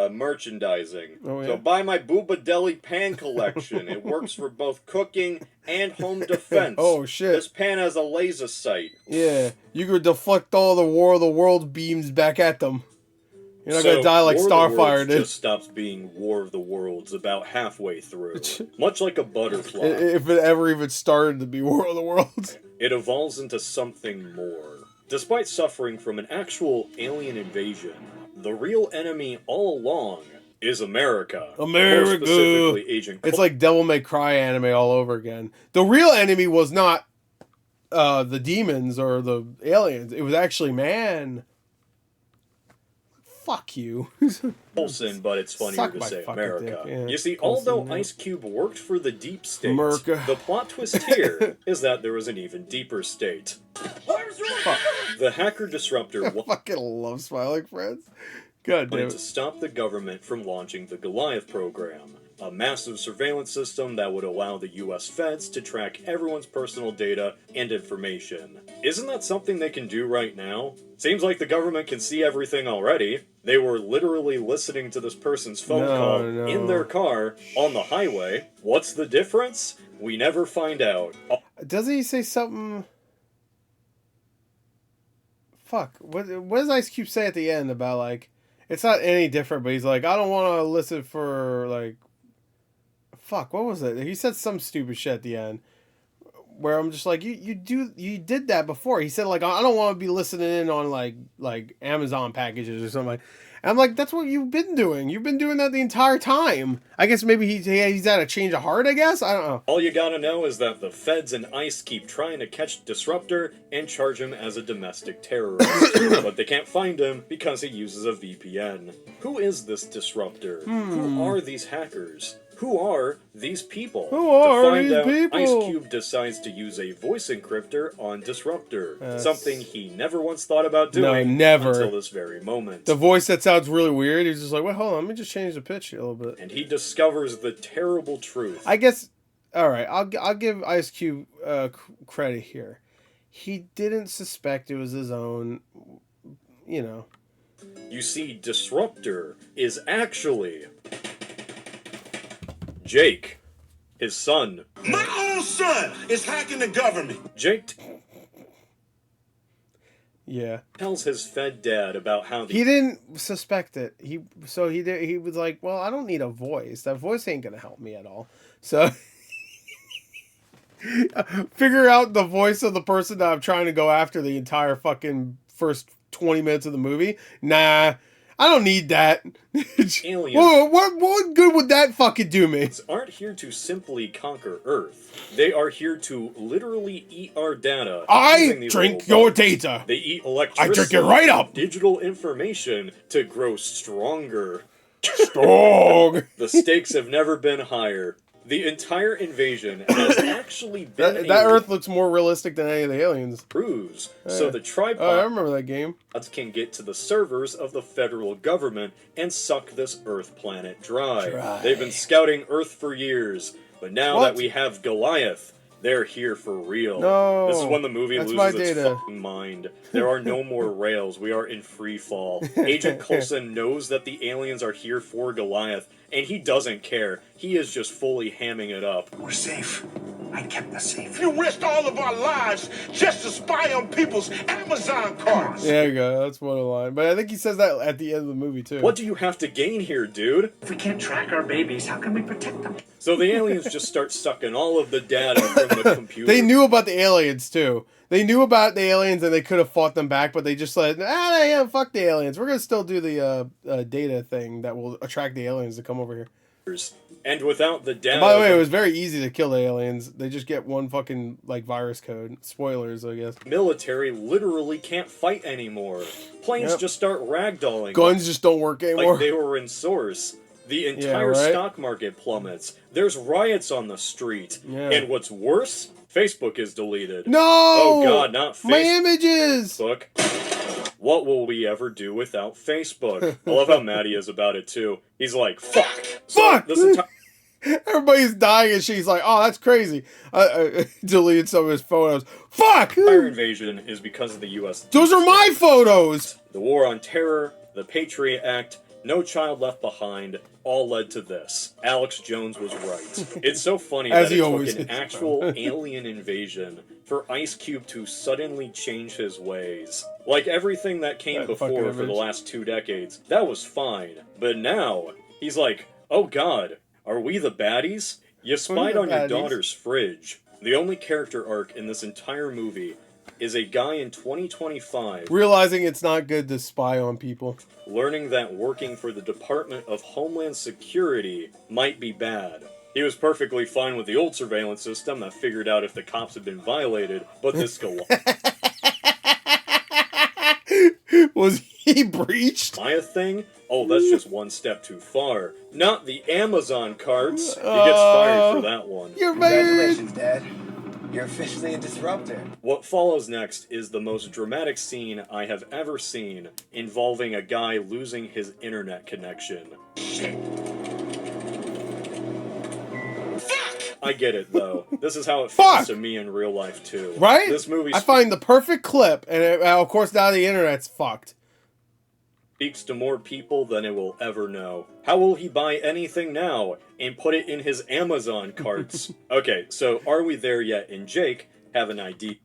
Speaker 2: merchandising.
Speaker 1: Oh, yeah?
Speaker 2: So buy my Boobadelli pan collection. It works for both cooking and home defense.
Speaker 1: Oh, shit.
Speaker 2: This pan has a laser sight.
Speaker 1: Yeah, you could deflect all the War of the Worlds beams back at them. You're not
Speaker 2: So,
Speaker 1: gonna die like
Speaker 2: War of the
Speaker 1: Starfire
Speaker 2: Worlds
Speaker 1: did.
Speaker 2: just stops being War of the Worlds about halfway through. Much like a butterfly.
Speaker 1: If it ever even started to be War of the Worlds.
Speaker 2: It evolves into something more. Despite suffering from an actual alien invasion, the real enemy all along is America.
Speaker 1: America.
Speaker 2: More specifically, Agent
Speaker 1: It's like Devil May Cry anime all over again. The real enemy was not the demons or the aliens. It was actually man. Fuck you.
Speaker 2: Coulson, but it's funnier
Speaker 1: Suck
Speaker 2: to
Speaker 1: my
Speaker 2: say
Speaker 1: fucking
Speaker 2: America.
Speaker 1: dick, yeah.
Speaker 2: You see,
Speaker 1: Coulson,
Speaker 2: although
Speaker 1: yeah.
Speaker 2: Ice Cube worked for the deep state,
Speaker 1: America.
Speaker 2: the plot twist here is that there was an even deeper state. The hacker disruptor
Speaker 1: I fucking love Smiling Friends. God damn
Speaker 2: wanted to
Speaker 1: it.
Speaker 2: stop the government from launching the Goliath program, a massive surveillance system that would allow the US feds to track everyone's personal data and information. Isn't that something they can do right now? Seems like the government can see everything already. They were literally listening to this person's phone call in their car on the highway. What's the difference? We never find out.
Speaker 1: Doesn't he say something? Fuck. What does Ice Cube say at the end about, like, it's not any different, but he's like, I don't want to listen for, like, fuck, what was it? He said some stupid shit at the end. where I'm just like, you did that before. He said like, I don't want to be listening in on like Amazon packages or something like. And I'm like, that's what you've been doing. You've been doing that the entire time. I guess maybe he's had a change of heart, I guess? I don't know.
Speaker 2: All you gotta know is that the feds and ICE keep trying to catch Disruptor and charge him as a domestic terrorist. But they can't find him because he uses a VPN. Who is this Disruptor? Who are these hackers? Who are these people?
Speaker 1: Who are
Speaker 2: these
Speaker 1: people?
Speaker 2: Ice Cube decides to use a voice encryptor on Disruptor. Something he never once thought about doing until this very moment.
Speaker 1: The voice that sounds really weird, he's just like, wait, hold on, let me just change the pitch a little bit.
Speaker 2: And he discovers the terrible truth.
Speaker 1: I guess, alright, I'll give Ice Cube credit here. He didn't suspect it was his own, you know.
Speaker 2: You see, Disruptor is actually Jake, his son.
Speaker 3: My own son is hacking the government.
Speaker 2: Jake
Speaker 1: Yeah.
Speaker 2: tells his Fed dad about how
Speaker 1: He didn't suspect it. He was like, well, I don't need a voice. That voice ain't gonna help me at all. So figure out the voice of the person that I'm trying to go after the entire fucking first 20 minutes of the movie. Nah, I don't need that.
Speaker 2: aliens
Speaker 1: What good would that fucking do me?
Speaker 2: aren't here to simply conquer Earth. They are here to literally eat our data. using
Speaker 1: I
Speaker 2: these
Speaker 1: drink
Speaker 2: little
Speaker 1: your
Speaker 2: bugs.
Speaker 1: data.
Speaker 2: They eat electricity.
Speaker 1: I drink it right up.
Speaker 2: Digital information to grow stronger.
Speaker 1: Strong.
Speaker 2: The stakes have never been higher. The entire invasion has actually been
Speaker 1: That Earth looks more realistic than any of the aliens.
Speaker 2: cruise, so the
Speaker 1: Oh, I
Speaker 2: tripods
Speaker 1: remember that game.
Speaker 2: can get to the servers of the federal government and suck this Earth planet dry. They've been scouting Earth for years, but now
Speaker 1: What?
Speaker 2: that we have Goliath, they're here for real.
Speaker 1: No,
Speaker 2: This is when the movie
Speaker 1: that's my
Speaker 2: loses its
Speaker 1: data.
Speaker 2: fucking mind. There are no more rails. We are in free fall. Agent Coulson knows that the aliens are here for Goliath, and he doesn't care. He is just fully hamming it up.
Speaker 3: We're safe. I kept us safe. You risked all of our lives just to spy on people's Amazon carts.
Speaker 1: There you go. That's one line. But I think he says that at the end of the movie too.
Speaker 2: What do you have to gain here, dude?
Speaker 7: If we can't track our babies, how can we protect them?
Speaker 2: So the aliens just start sucking all of the data from the computer.
Speaker 1: They knew about the aliens too. They knew about the aliens and they could have fought them back, but they just said, yeah, fuck the aliens. We're gonna still do the data thing that will attract the aliens to come over here.
Speaker 2: And without the data...
Speaker 1: And by the way, it was very easy to kill the aliens. They just get one fucking like virus code. Spoilers, I guess.
Speaker 2: military literally can't fight anymore. Planes just start ragdolling.
Speaker 1: Guns just don't work anymore.
Speaker 2: Like they were in Source. The entire
Speaker 1: right?
Speaker 2: stock market plummets. There's riots on the street.
Speaker 1: Yeah.
Speaker 2: And what's worse, Facebook is deleted.
Speaker 1: No!
Speaker 2: Oh god, not Facebook.
Speaker 1: My images!
Speaker 2: What will we ever do without Facebook? I love how mad he is about it too. He's like, fuck!
Speaker 1: Fuck!
Speaker 2: This entire
Speaker 1: Everybody's dying and she's like, oh, that's crazy. I deleted some of his photos. Fuck!
Speaker 2: invasion is because of the U.S.
Speaker 1: Those are my photos!
Speaker 2: The War on Terror, the Patriot Act, No Child Left Behind, all led to this. Alex Jones was right. It's so funny
Speaker 1: As
Speaker 2: that
Speaker 1: he
Speaker 2: it
Speaker 1: always
Speaker 2: took an
Speaker 1: is.
Speaker 2: actual alien invasion for Ice Cube to suddenly change his ways. Like everything that came
Speaker 1: That fucking
Speaker 2: before for the
Speaker 1: image.
Speaker 2: last 2 decades, that was fine. But now, he's like, oh god, are we the baddies? You spied
Speaker 1: the
Speaker 2: on your
Speaker 1: baddies?
Speaker 2: daughter's fridge. The only character arc in this entire movie is a guy in 2025
Speaker 1: Realizing it's not good to spy on people.
Speaker 2: learning that working for the Department of Homeland Security might be bad. He was perfectly fine with the old surveillance system that figured out if the cops had been violated, but this
Speaker 1: Was he breached?
Speaker 2: Goliath thing? Oh, that's just one step too far. Not the Amazon carts. He gets fired for that one.
Speaker 1: You're fired!
Speaker 8: Congratulations, Dad. You're officially a disruptor.
Speaker 2: What follows next is the most dramatic scene I have ever seen, involving a guy losing his internet connection. I get it, though. This is how it feels
Speaker 1: Fuck!
Speaker 2: to me in real life, too.
Speaker 1: Right?
Speaker 2: This movie
Speaker 1: I find the perfect clip, and of course now the internet's fucked.
Speaker 2: speaks to more people than it will ever know. How will he buy anything now and put it in his Amazon carts? Okay, so are we there yet? And Jake have an idea.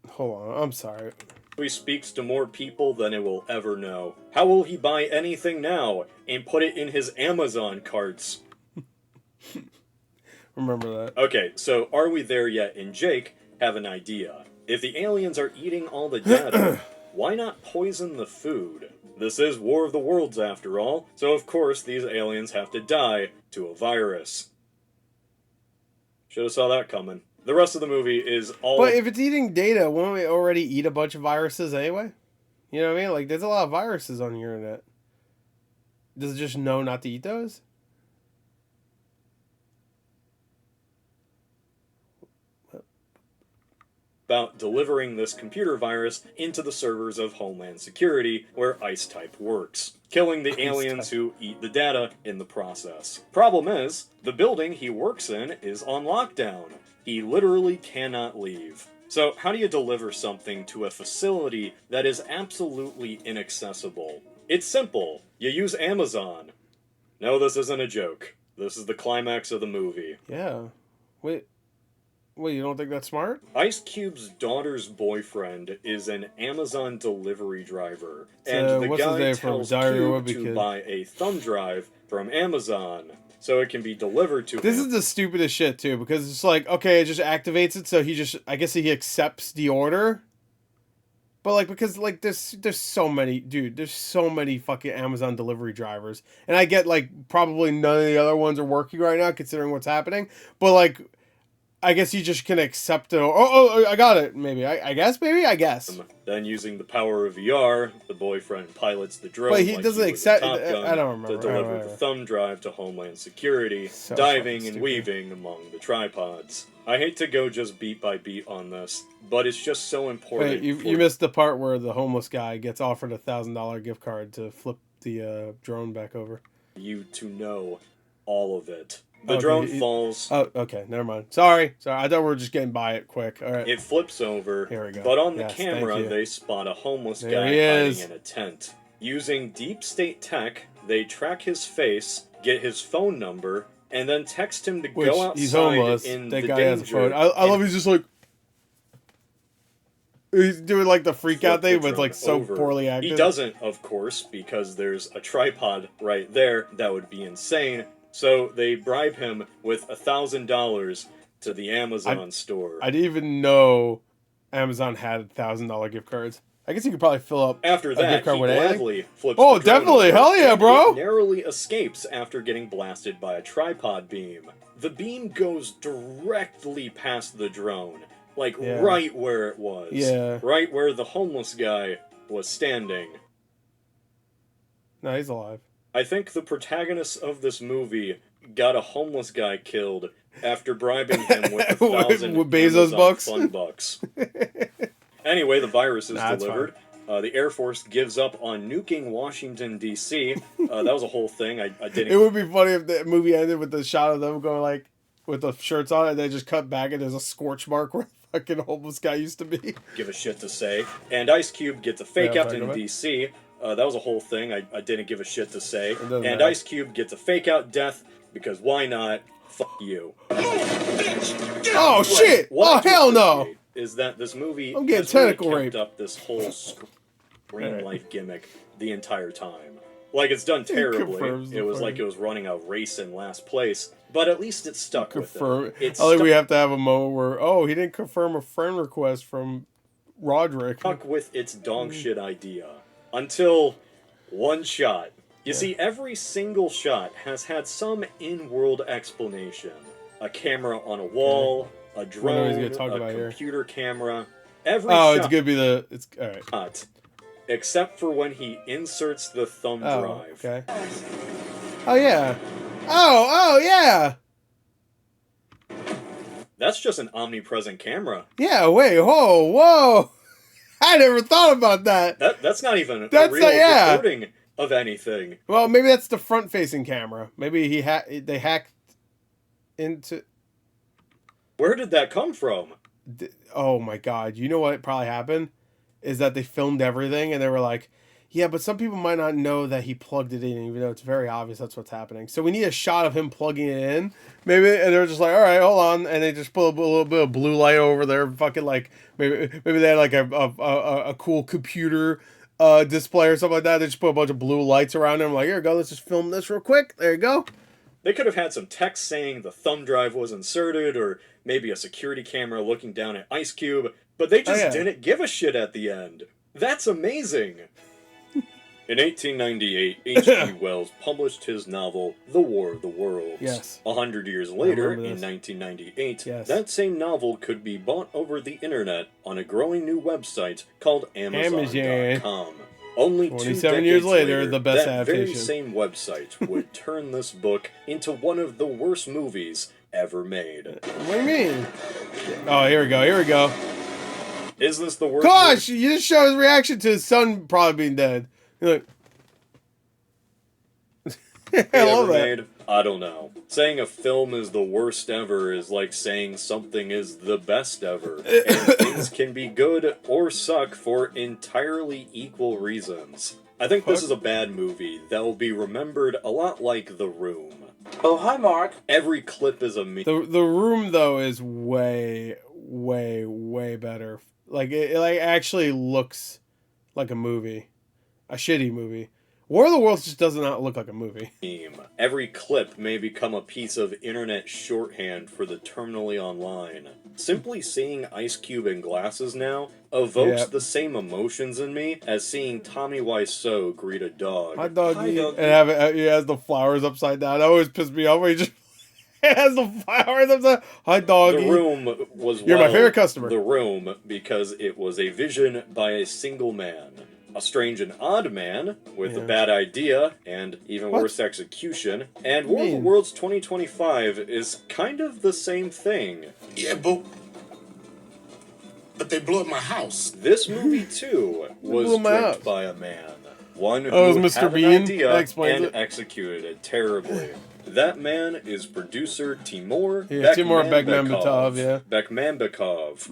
Speaker 1: Hold on, I'm sorry.
Speaker 2: He speaks to more people than it will ever know. How will he buy anything now and put it in his Amazon carts?
Speaker 1: remember that.
Speaker 2: Okay, so are we there yet? And Jake have an idea. If the aliens are eating all the data, why not poison the food? This is War of the Worlds after all, so of course these aliens have to die to a virus. Should've saw that coming. The rest of the movie is all...
Speaker 1: But if it's eating data, won't we already eat a bunch of viruses anyway? You know what I mean? Like, there's a lot of viruses on the internet. Does it just know not to eat those?
Speaker 2: about delivering this computer virus into the servers of Homeland Security, where ICE-Type works, killing the aliens who eat the data in the process. Problem is, the building he works in is on lockdown. He literally cannot leave. So how do you deliver something to a facility that is absolutely inaccessible? It's simple. You use Amazon. No, this isn't a joke. This is the climax of the movie.
Speaker 1: Yeah. Wait, you don't think that's smart?
Speaker 2: Ice Cube's daughter's boyfriend is an Amazon delivery driver,
Speaker 1: So,
Speaker 2: and the
Speaker 1: what's his
Speaker 2: guy
Speaker 1: name from
Speaker 2: tells
Speaker 1: Diary of a
Speaker 2: Cube
Speaker 1: Wimpy
Speaker 2: to
Speaker 1: Kid?
Speaker 2: buy a thumb drive from Amazon so it can be delivered to
Speaker 1: This
Speaker 2: him.
Speaker 1: is the stupidest shit too, because it's like, okay, it just activates it, so I guess he accepts the order. But like, because like there's so many, dude, there's so many fucking Amazon delivery drivers, and I get like probably none of the other ones are working right now considering what's happening. But like, I guess you just can accept it. Oh, I got it. Maybe I guess.
Speaker 2: Then, using the power of VR, the boyfriend pilots the drone.
Speaker 1: But he
Speaker 2: like
Speaker 1: doesn't
Speaker 2: was
Speaker 1: accept.
Speaker 2: a Top Gun
Speaker 1: I don't remember.
Speaker 2: to deliver
Speaker 1: Right.
Speaker 2: the thumb drive to Homeland Security,
Speaker 1: So
Speaker 2: diving
Speaker 1: fucking
Speaker 2: and
Speaker 1: stupid.
Speaker 2: weaving among the tripods. I hate to go just beat by beat on this, but it's just so important.
Speaker 1: Wait, you missed the part where the homeless guy gets offered a $1,000 gift card to flip the drone back over.
Speaker 2: You to know all of it. The
Speaker 1: Okay,
Speaker 2: drone falls.
Speaker 1: Oh, okay, never mind. Sorry. I thought we were just getting by it quick. All right.
Speaker 2: It flips over.
Speaker 1: Here we go.
Speaker 2: But on the
Speaker 1: Yes,
Speaker 2: camera,
Speaker 1: thank you.
Speaker 2: they spot a homeless
Speaker 1: There
Speaker 2: guy
Speaker 1: he
Speaker 2: hiding
Speaker 1: is.
Speaker 2: in a tent. Using deep state tech, they track his face, get his phone number, and then text him to
Speaker 1: Which
Speaker 2: go outside
Speaker 1: he's homeless.
Speaker 2: in
Speaker 1: That
Speaker 2: the
Speaker 1: guy
Speaker 2: danger.
Speaker 1: has a phone. I love he's just like he's doing like the freak out thing, but it's like so
Speaker 2: over.
Speaker 1: poorly acted.
Speaker 2: He doesn't, of course, because there's a tripod right there. That would be insane. So they bribe him with $1,000 to the Amazon store.
Speaker 1: I didn't even know Amazon had $1,000 gift cards. I guess you could probably fill up
Speaker 2: After
Speaker 1: a
Speaker 2: that,
Speaker 1: gift card
Speaker 2: he
Speaker 1: with anything.
Speaker 2: gladly flips
Speaker 1: Oh,
Speaker 2: the drone
Speaker 1: definitely.
Speaker 2: over,
Speaker 1: Hell yeah,
Speaker 2: and
Speaker 1: bro.
Speaker 2: it narrowly escapes after getting blasted by a tripod beam. The beam goes directly past the drone, like
Speaker 1: Yeah.
Speaker 2: right where it was.
Speaker 1: Yeah.
Speaker 2: Right where the homeless guy was standing.
Speaker 1: No, he's alive.
Speaker 2: I think the protagonists of this movie got a homeless guy killed after bribing him with $1,000
Speaker 1: With Bezos
Speaker 2: Amazon
Speaker 1: bucks?
Speaker 2: fun bucks. Anyway, the virus is
Speaker 1: Nah, it's
Speaker 2: delivered. The Air Force gives up on nuking Washington, D.C. That was a whole thing. I didn't
Speaker 1: It would be funny if the movie ended with the shot of them going like with the shirts on, and they just cut back and there's a scorch mark where the fucking homeless guy used to be.
Speaker 2: give a shit to say. And Ice Cube gets a fake
Speaker 1: Yeah,
Speaker 2: out
Speaker 1: talking
Speaker 2: in
Speaker 1: about-
Speaker 2: D.C. That was a whole thing. I didn't give a shit to say.
Speaker 1: doesn't
Speaker 2: And
Speaker 1: matter.
Speaker 2: Ice Cube gets a fake out death because why not? Fuck you.
Speaker 1: Oh shit!
Speaker 2: What
Speaker 1: Oh
Speaker 2: I
Speaker 1: hell no!
Speaker 2: appreciate Is that this movie
Speaker 1: I'm getting
Speaker 2: has really
Speaker 1: tentacle
Speaker 2: kept
Speaker 1: raped.
Speaker 2: up this whole screen
Speaker 1: Alright.
Speaker 2: life gimmick the entire time. Like, it's done terribly.
Speaker 1: confirms the
Speaker 2: It was
Speaker 1: fucking-
Speaker 2: like it was running a race in last place, but at least it stuck
Speaker 1: Confirm.
Speaker 2: with it. It
Speaker 1: I think we have to have a moment where he didn't confirm a friend request from Roderick.
Speaker 2: stuck with its dog shit idea until one shot. You see, every single shot has had some in-world explanation. A camera on a wall, a drone,
Speaker 1: gonna talk
Speaker 2: a
Speaker 1: about here.
Speaker 2: computer camera. Every
Speaker 1: Oh,
Speaker 2: shot
Speaker 1: it's gonna be the. It's all right.
Speaker 2: shot, except for when he inserts the thumb
Speaker 1: Oh,
Speaker 2: drive.
Speaker 1: okay. Oh yeah. Oh yeah.
Speaker 2: That's just an omnipresent camera.
Speaker 1: Yeah. Wait. Whoa. I never thought about that.
Speaker 2: That's not even
Speaker 1: That's
Speaker 2: a real
Speaker 1: not- yeah.
Speaker 2: recording of anything.
Speaker 1: Well, maybe that's the front-facing camera. Maybe they hacked into.
Speaker 2: Where did that come from?
Speaker 1: Oh my god! You know what probably happened is that they filmed everything and they were like, "Yeah, but some people might not know that he plugged it in, even though it's very obvious that's what's happening." So we need a shot of him plugging it in, maybe. And they're just like, "All right, hold on," and they just put a little bit of blue light over there, fucking like maybe they had like a cool computer display or something like that. They just put a bunch of blue lights around him. Like, here you go, let's just film this real quick. There you go.
Speaker 2: They could have had some text saying the thumb drive was inserted, or maybe a security camera looking down at Ice Cube, but they just didn't give a shit at the end. That's amazing! In 1898, H.G. Wells published his novel, The War of the Worlds.
Speaker 1: Yes.
Speaker 2: 100 years later, in 1998, that same novel could be bought over the internet on a growing new website called Amazon.com. Only
Speaker 1: 27 years later, the best
Speaker 2: that
Speaker 1: adaptation.
Speaker 2: very same website would turn this book into one of the worst movies ever made.
Speaker 1: What do you mean? Oh, here we go, here we go.
Speaker 2: Is this the worst?
Speaker 1: Gosh, you just showed his reaction to his son probably being dead. You're like, I love that.
Speaker 2: Made? I don't know. Saying a film is the worst ever is like saying something is the best ever. And things can be good or suck for entirely equal reasons. I think this is a bad movie that will be remembered a lot like The Room.
Speaker 8: Oh, hi, Mark.
Speaker 2: Every clip is a meme.
Speaker 1: The Room, though, is way, way, way better. Like, it like actually looks like a movie. A shitty movie. War of the Worlds just does not look like a movie.
Speaker 2: Every clip may become a piece of internet shorthand for the terminally online. Simply seeing Ice Cube in glasses now evokes the same emotions in me as seeing Tommy Wiseau greet a dog.
Speaker 1: Hi, doggy. And he has the flowers upside down. That always pissed me off when he just has the flowers upside. Hi, doggy.
Speaker 2: The Room was
Speaker 1: You're my favorite customer.
Speaker 2: The Room because it was a vision by a single man. A strange and odd man with a bad idea and even worse execution. And War of the Worlds 2025 is kind of the same thing.
Speaker 3: Yeah, but they blew up my house.
Speaker 2: This movie too was directed by a man. One who
Speaker 1: was
Speaker 2: had
Speaker 1: Mr.
Speaker 2: an
Speaker 1: Bean?
Speaker 2: idea
Speaker 1: That explains
Speaker 2: and
Speaker 1: it.
Speaker 2: executed it terribly. That man is producer Timur
Speaker 1: Bekmambetov,
Speaker 2: Bekmambetov.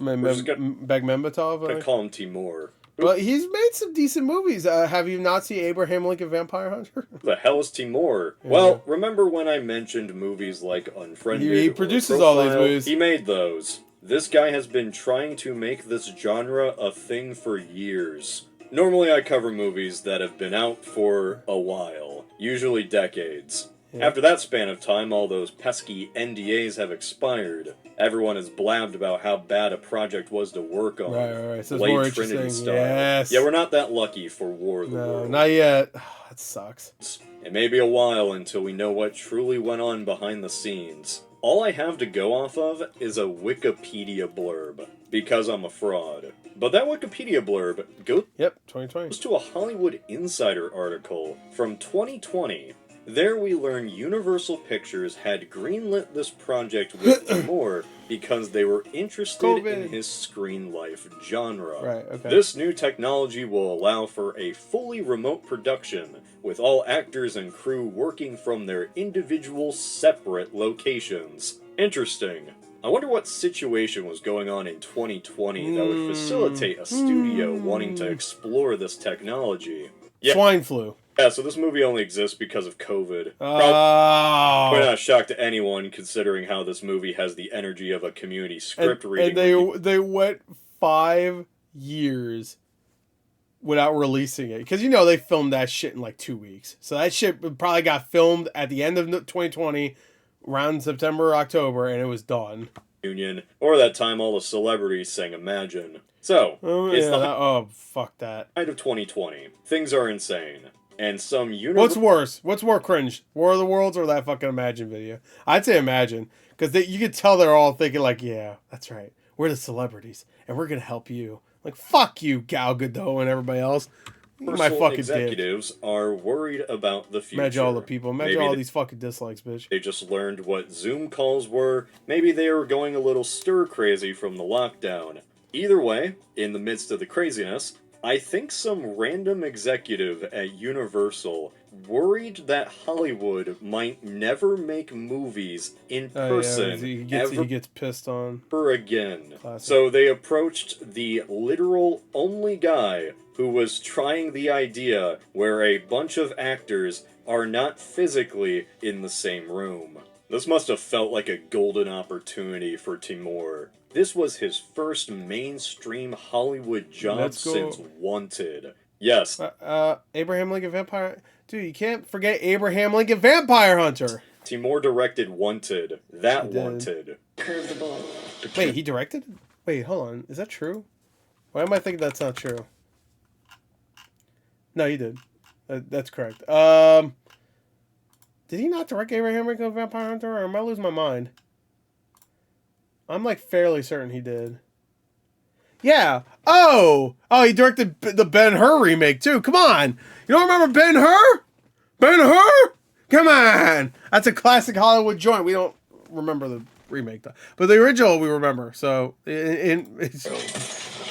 Speaker 1: Bekmambetov.
Speaker 2: I call him Timur.
Speaker 1: But he's made some decent movies. Have you not seen Abraham Lincoln Vampire Hunter?
Speaker 2: Who the hell is Timur? Yeah. Well, remember when I mentioned movies like Unfriended?
Speaker 1: He produces all these movies.
Speaker 2: He made those. This guy has been trying to make this genre a thing for years. Normally I cover movies that have been out for a while, usually decades. Yeah. After that span of time, all those pesky NDAs have expired. Everyone has blabbed about how bad a project was to work on.
Speaker 1: Right. So it's
Speaker 2: Late
Speaker 1: more
Speaker 2: Trinity
Speaker 1: interesting.
Speaker 2: style.
Speaker 1: Yes.
Speaker 2: Yeah, we're not that lucky for War of the Worlds.
Speaker 1: Not yet. That sucks.
Speaker 2: It may be a while until we know what truly went on behind the scenes. All I have to go off of is a Wikipedia blurb, because I'm a fraud. But that Wikipedia blurb goes
Speaker 1: 2020.
Speaker 2: To a Hollywood Insider article from 2020. There we learn Universal Pictures had greenlit this project with Timur because they were interested in his screen life genre.
Speaker 1: Right, okay.
Speaker 2: This new technology will allow for a fully remote production, with all actors and crew working from their individual separate locations. Interesting. I wonder what situation was going on in 2020 that would facilitate a studio wanting to explore this technology.
Speaker 1: Swine flu.
Speaker 2: Yeah, so this movie only exists because of COVID. Probably not a shock to anyone, considering how this movie has the energy of a community script reading.
Speaker 1: And they went 5 years without releasing it. Because, they filmed that shit in like 2 weeks. So that shit probably got filmed at the end of 2020, around September or October, and it was done.
Speaker 2: Or that time all the celebrities sang Imagine. So,
Speaker 1: fuck that.
Speaker 2: Night of 2020. Things are insane. And some
Speaker 1: What's worse? What's more cringe? War of the Worlds or that fucking Imagine video? I'd say Imagine. Because you could tell they're all thinking like, yeah, that's right. We're the celebrities. And we're going to help you. Like, fuck you, Gal Gadot and everybody else. My fucking
Speaker 2: executives are worried about the future.
Speaker 1: Imagine all the people. Imagine all these fucking dislikes, bitch.
Speaker 2: They just learned what Zoom calls were. Maybe they were going a little stir-crazy from the lockdown. Either way, in the midst of the craziness, I think some random executive at Universal worried that Hollywood might never make movies in person
Speaker 1: he gets pissed on
Speaker 2: ever again.
Speaker 1: Classic.
Speaker 2: So they approached the literal only guy who was trying the idea where a bunch of actors are not physically in the same room. This must have felt like a golden opportunity for Timur. This was his first mainstream Hollywood job since Wanted. Yes.
Speaker 1: Abraham Lincoln Vampire... Dude, you can't forget Abraham Lincoln Vampire Hunter.
Speaker 2: Timur directed Wanted. That
Speaker 1: He did.
Speaker 2: Wanted.
Speaker 4: Curve the bullet.
Speaker 1: Wait, he directed? Wait, hold on. Is that true? Why am I thinking that's not true? No, he did. That's correct. Did he not direct Abraham Lincoln Vampire Hunter, or am I losing my mind? I'm like fairly certain he did. Yeah. Oh, he directed the Ben-Hur remake too. Come on, you don't remember Ben-Hur? Ben-Hur? Come on, that's a classic Hollywood joint. We don't remember the remake though, but the original we remember. So, so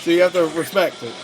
Speaker 1: you have to respect it.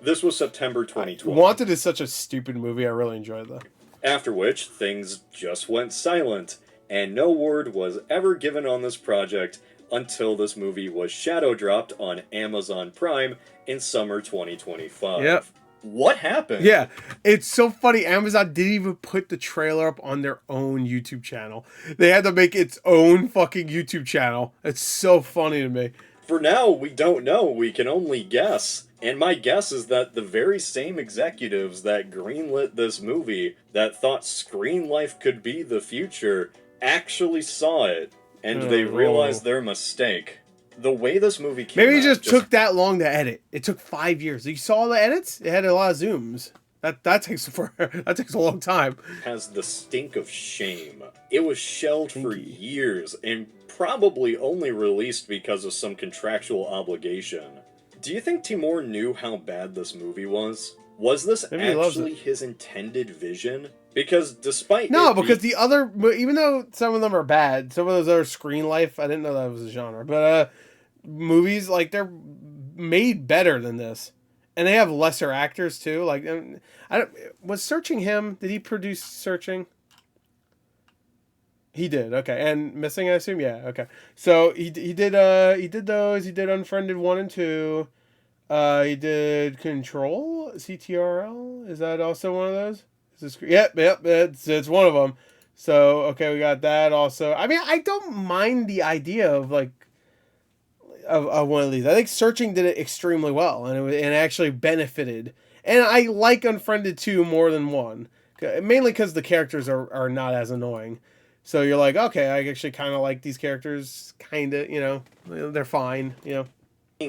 Speaker 2: This was September 2020.
Speaker 1: Wanted is such a stupid movie. I really enjoyed that.
Speaker 2: After which, things just went silent, and no word was ever given on this project until this movie was shadow dropped on Amazon Prime in summer 2025.
Speaker 1: Yep.
Speaker 2: What happened?
Speaker 1: Yeah, it's so funny. Amazon didn't even put the trailer up on their own YouTube channel. They had to make its own fucking YouTube channel. It's so funny to me.
Speaker 2: For now, we don't know. We can only guess. And my guess is that the very same executives that greenlit this movie, that thought screen life could be the future, actually saw it, and they realized their mistake. The way this movie came
Speaker 1: Maybe it
Speaker 2: out
Speaker 1: just took that long to edit. It took 5 years. You saw the edits? It had a lot of zooms. That takes a long time.
Speaker 2: has the stink of shame. It was shelved for years, and probably only released because of some contractual obligation. Do you think Timur knew how bad this movie was? Was this actually his intended vision? Because despite
Speaker 1: because the other, even though some of them are bad, some of those are screen life. I didn't know that was a genre, but movies like they're made better than this, and they have lesser actors too. Like, was Searching him? Did he produce Searching? He did, okay. And Missing, I assume, yeah, okay. So he did those. He did Unfriended 1 and 2. He did Control, CTRL. Is that also one of those? Is this? Yep. It's one of them. So okay, we got that also. I mean, I don't mind the idea of like of one of these. I think Searching did it extremely well, and it actually benefited. And I like Unfriended 2 more than 1, mainly because the characters are not as annoying. So you're like, okay, I actually kind of like these characters, kind of, they're fine,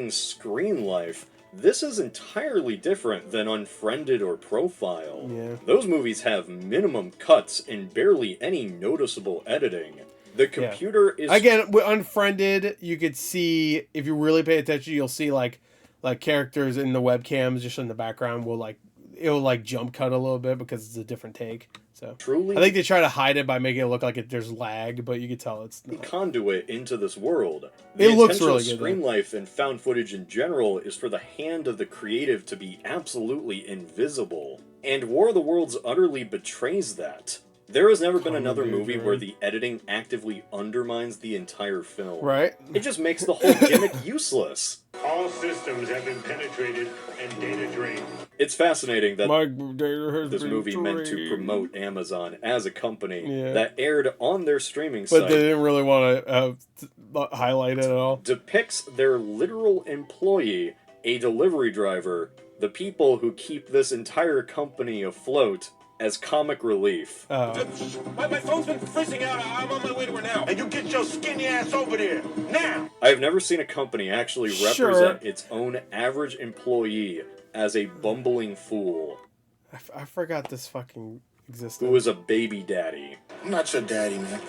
Speaker 2: Screen life, this is entirely different than Unfriended or Profile.
Speaker 1: Yeah.
Speaker 2: Those movies have minimum cuts and barely any noticeable editing. The computer is...
Speaker 1: Again, with Unfriended, you could see, if you really pay attention, you'll see like characters in the webcams just in the background it'll jump cut a little bit because it's a different take. So
Speaker 2: truly,
Speaker 1: I think they try to hide it by making it look like there's lag, but you can tell it's not.
Speaker 2: The conduit into this world.
Speaker 1: It looks really good.
Speaker 2: Screen life and found footage in general is for the hand of the creative to be absolutely invisible. And War of the Worlds utterly betrays that. There has never been another movie where the editing actively undermines the entire film.
Speaker 1: Right.
Speaker 2: It just makes the whole gimmick useless.
Speaker 3: All systems have been penetrated and data drained.
Speaker 2: It's fascinating that
Speaker 1: this
Speaker 2: movie meant to promote Amazon as a company that aired on their streaming site.
Speaker 1: But they didn't really want to highlight it at all.
Speaker 2: Depicts their literal employee, a delivery driver, the people who keep this entire company afloat, as comic relief.
Speaker 3: My phone's been freezing out. I'm on my way to her now. And you get your skinny ass over there, now!
Speaker 2: I've never seen a company actually represent its own average employee as a bumbling fool.
Speaker 1: I forgot this fucking existed.
Speaker 2: Who is a baby daddy.
Speaker 3: I'm not your daddy, man.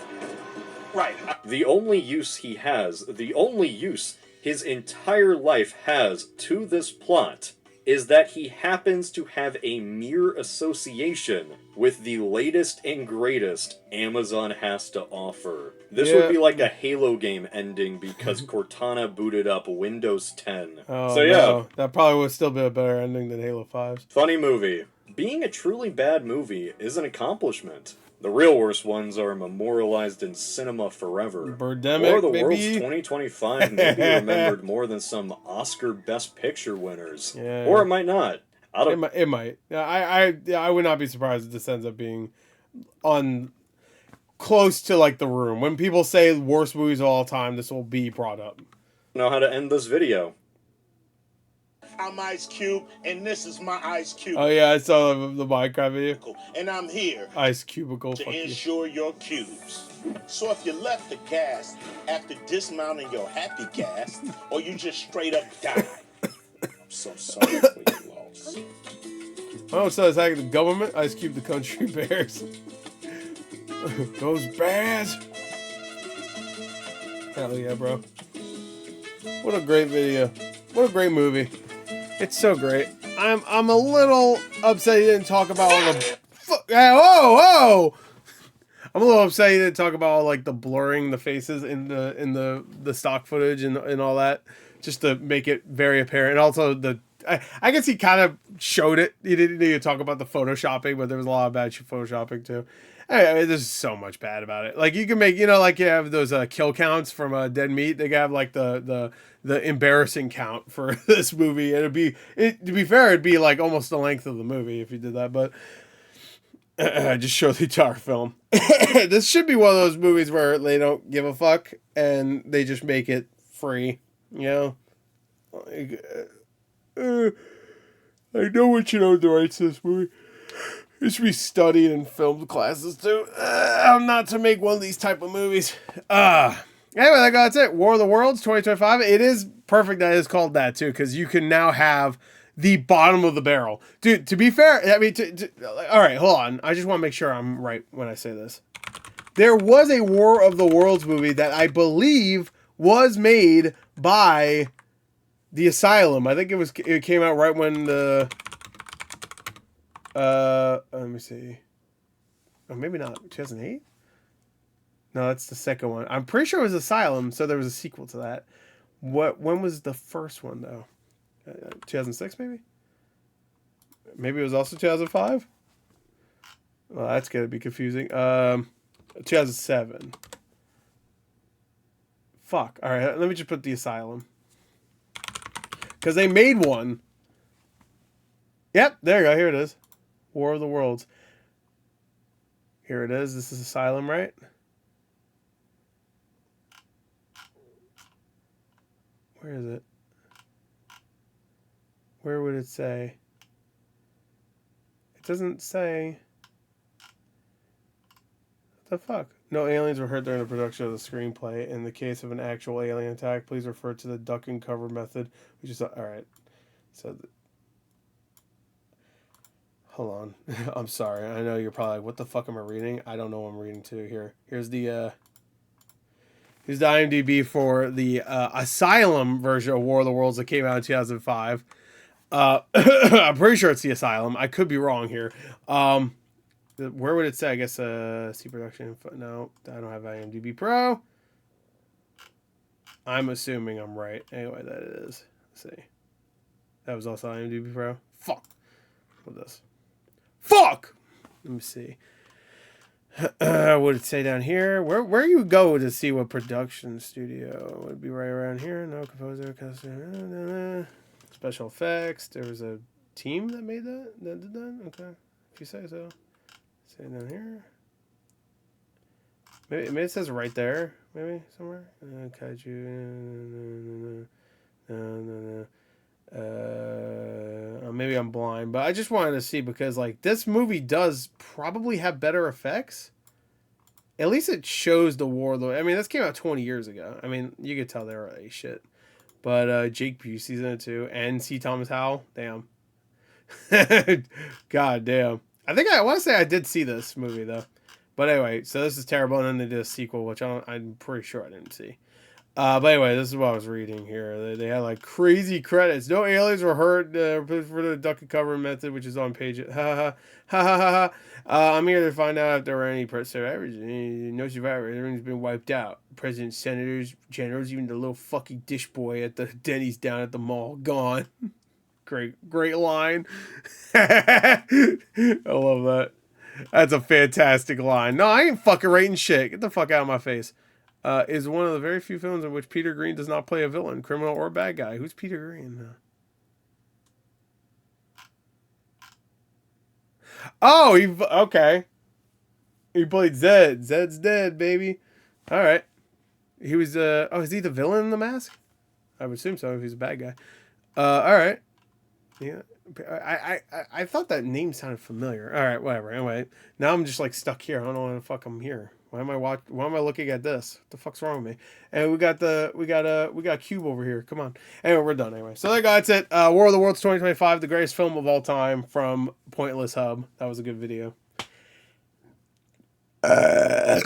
Speaker 3: Right.
Speaker 2: The only use his entire life has to this plot is that he happens to have a mere association with the latest and greatest Amazon has to offer. This would be like a Halo game ending because Cortana booted up Windows 10.
Speaker 1: Oh, so no. That probably would still be a better ending than Halo 5.
Speaker 2: Funny movie. Being a truly bad movie is an accomplishment. The real worst ones are memorialized in cinema forever.
Speaker 1: Birdemic,
Speaker 2: or the
Speaker 1: baby.
Speaker 2: World's 2025 may be remembered more than some Oscar Best Picture winners.
Speaker 1: Yeah.
Speaker 2: Or it might not.
Speaker 1: It might. I would not be surprised if this ends up being on close to like The Room. When people say worst movies of all time, this will be brought up.
Speaker 2: Know how to end this video.
Speaker 3: I'm Ice Cube, and this is my Ice Cube.
Speaker 1: Oh yeah, I saw the Minecraft video.
Speaker 3: And I'm here
Speaker 1: Ice Cubicle.
Speaker 3: to
Speaker 1: Fuck you.
Speaker 3: ensure your cubes. So if you left the gas after dismounting your happy gas, or you just straight up died, I'm so sorry for your loss.
Speaker 1: Oh, so it's like the government. Ice Cube, the Country Bears. Those bears. Hell yeah, bro. What a great video. What a great movie. It's so great. I'm a little upset you didn't talk about all the whoa. I'm a little upset you didn't talk about all, like, the blurring the faces in the stock footage and all that, just to make it very apparent. And also I guess he kind of showed it. He didn't need to talk about the photoshopping, but there was a lot of bad photoshopping too. I mean, there's so much bad about it. Like, you can make, like you have those kill counts from Dead Meat. They have like the embarrassing count for this movie, and to be fair, it'd be like almost the length of the movie if you did that. But just show the entire film. This should be one of those movies where they don't give a fuck and they just make it free. Like, I know what you know the rights to this movie. It should be studied in film classes too. How not to make one of these type of movies. Anyway, that's it. War of the Worlds 2025. It is perfect that it's called that too, because you can now have the bottom of the barrel. Dude, to be fair, I mean, all right, hold on. I just want to make sure I'm right when I say this. There was a War of the Worlds movie that I believe was made by the Asylum. I think it came out right when the let me see. Oh, maybe not. 2008? No, that's the second one. I'm pretty sure it was Asylum, so there was a sequel to that. When was the first one though? 2006 maybe? Maybe it was also 2005? Well, that's going to be confusing. 2007. Fuck. All right, let me just put the Asylum. Because they made one. Yep, there you go. Here it is. War of the Worlds. Here it is. This is Asylum, right? Where is it? Where would it say? It doesn't say. What the fuck? No aliens were hurt during the production of the screenplay. In the case of an actual alien attack, please refer to the duck and cover method, which is alright. So, hold on. I'm sorry. I know you're probably like, what the fuck am I reading? I don't know what I'm reading to here. Here's the IMDb for the Asylum version of War of the Worlds that came out in 2005. I'm pretty sure it's the Asylum. I could be wrong here. Where would it say? I guess see production. No, I don't have IMDb Pro. I'm assuming I'm right. Anyway, that it is. Let's see. That was also IMDb Pro. Fuck. What this? Fuck. Let me see. What would it say down here? Where you go to see what production studio would be right around here? No composer, customer, special effects. There was a team that made that did that. Okay, if you say so. Say down here. Maybe it says right there. Maybe somewhere. Kaiju. No. Maybe I'm blind, but I just wanted to see because like this movie does probably have better effects. At least it shows the war. I mean, this came out 20 years ago. I mean, you could tell they were a shit. But Jake Busey's in it too, and C. Thomas Howell. Damn. God damn. I want to say I did see this movie though. But anyway, so this is terrible, and then they did a sequel, which I'm pretty sure I didn't see. But anyway, this is what I was reading here. They had like crazy credits. No aliens were hurt for the duck and cover method, which is on page. I'm here to find out if there were any survivors. No survivors. Everyone's been wiped out. Presidents, senators, generals, even the little fucking dish boy at the Denny's down at the mall, gone. Great line. I love that. That's a fantastic line. No, I ain't fucking rating shit. Get the fuck out of my face. Is one of the very few films in which Peter Green does not play a villain, criminal, or bad guy. Who's Peter Green? Oh, okay. He played Zed. Zed's dead, baby. All right. He was. Is he the villain in The Mask? I would assume so if he's a bad guy. All right. Yeah, I thought that name sounded familiar. All right, whatever. Anyway, now I'm just like stuck here. I don't know why the fuck I'm here. Why am I looking at this? What the fuck's wrong with me? And we got Cube over here. Come on. Anyway, we're done anyway. So there you go. That's it. War of the Worlds 2025, the greatest film of all time from Pointless Hub. That was a good video. Bye.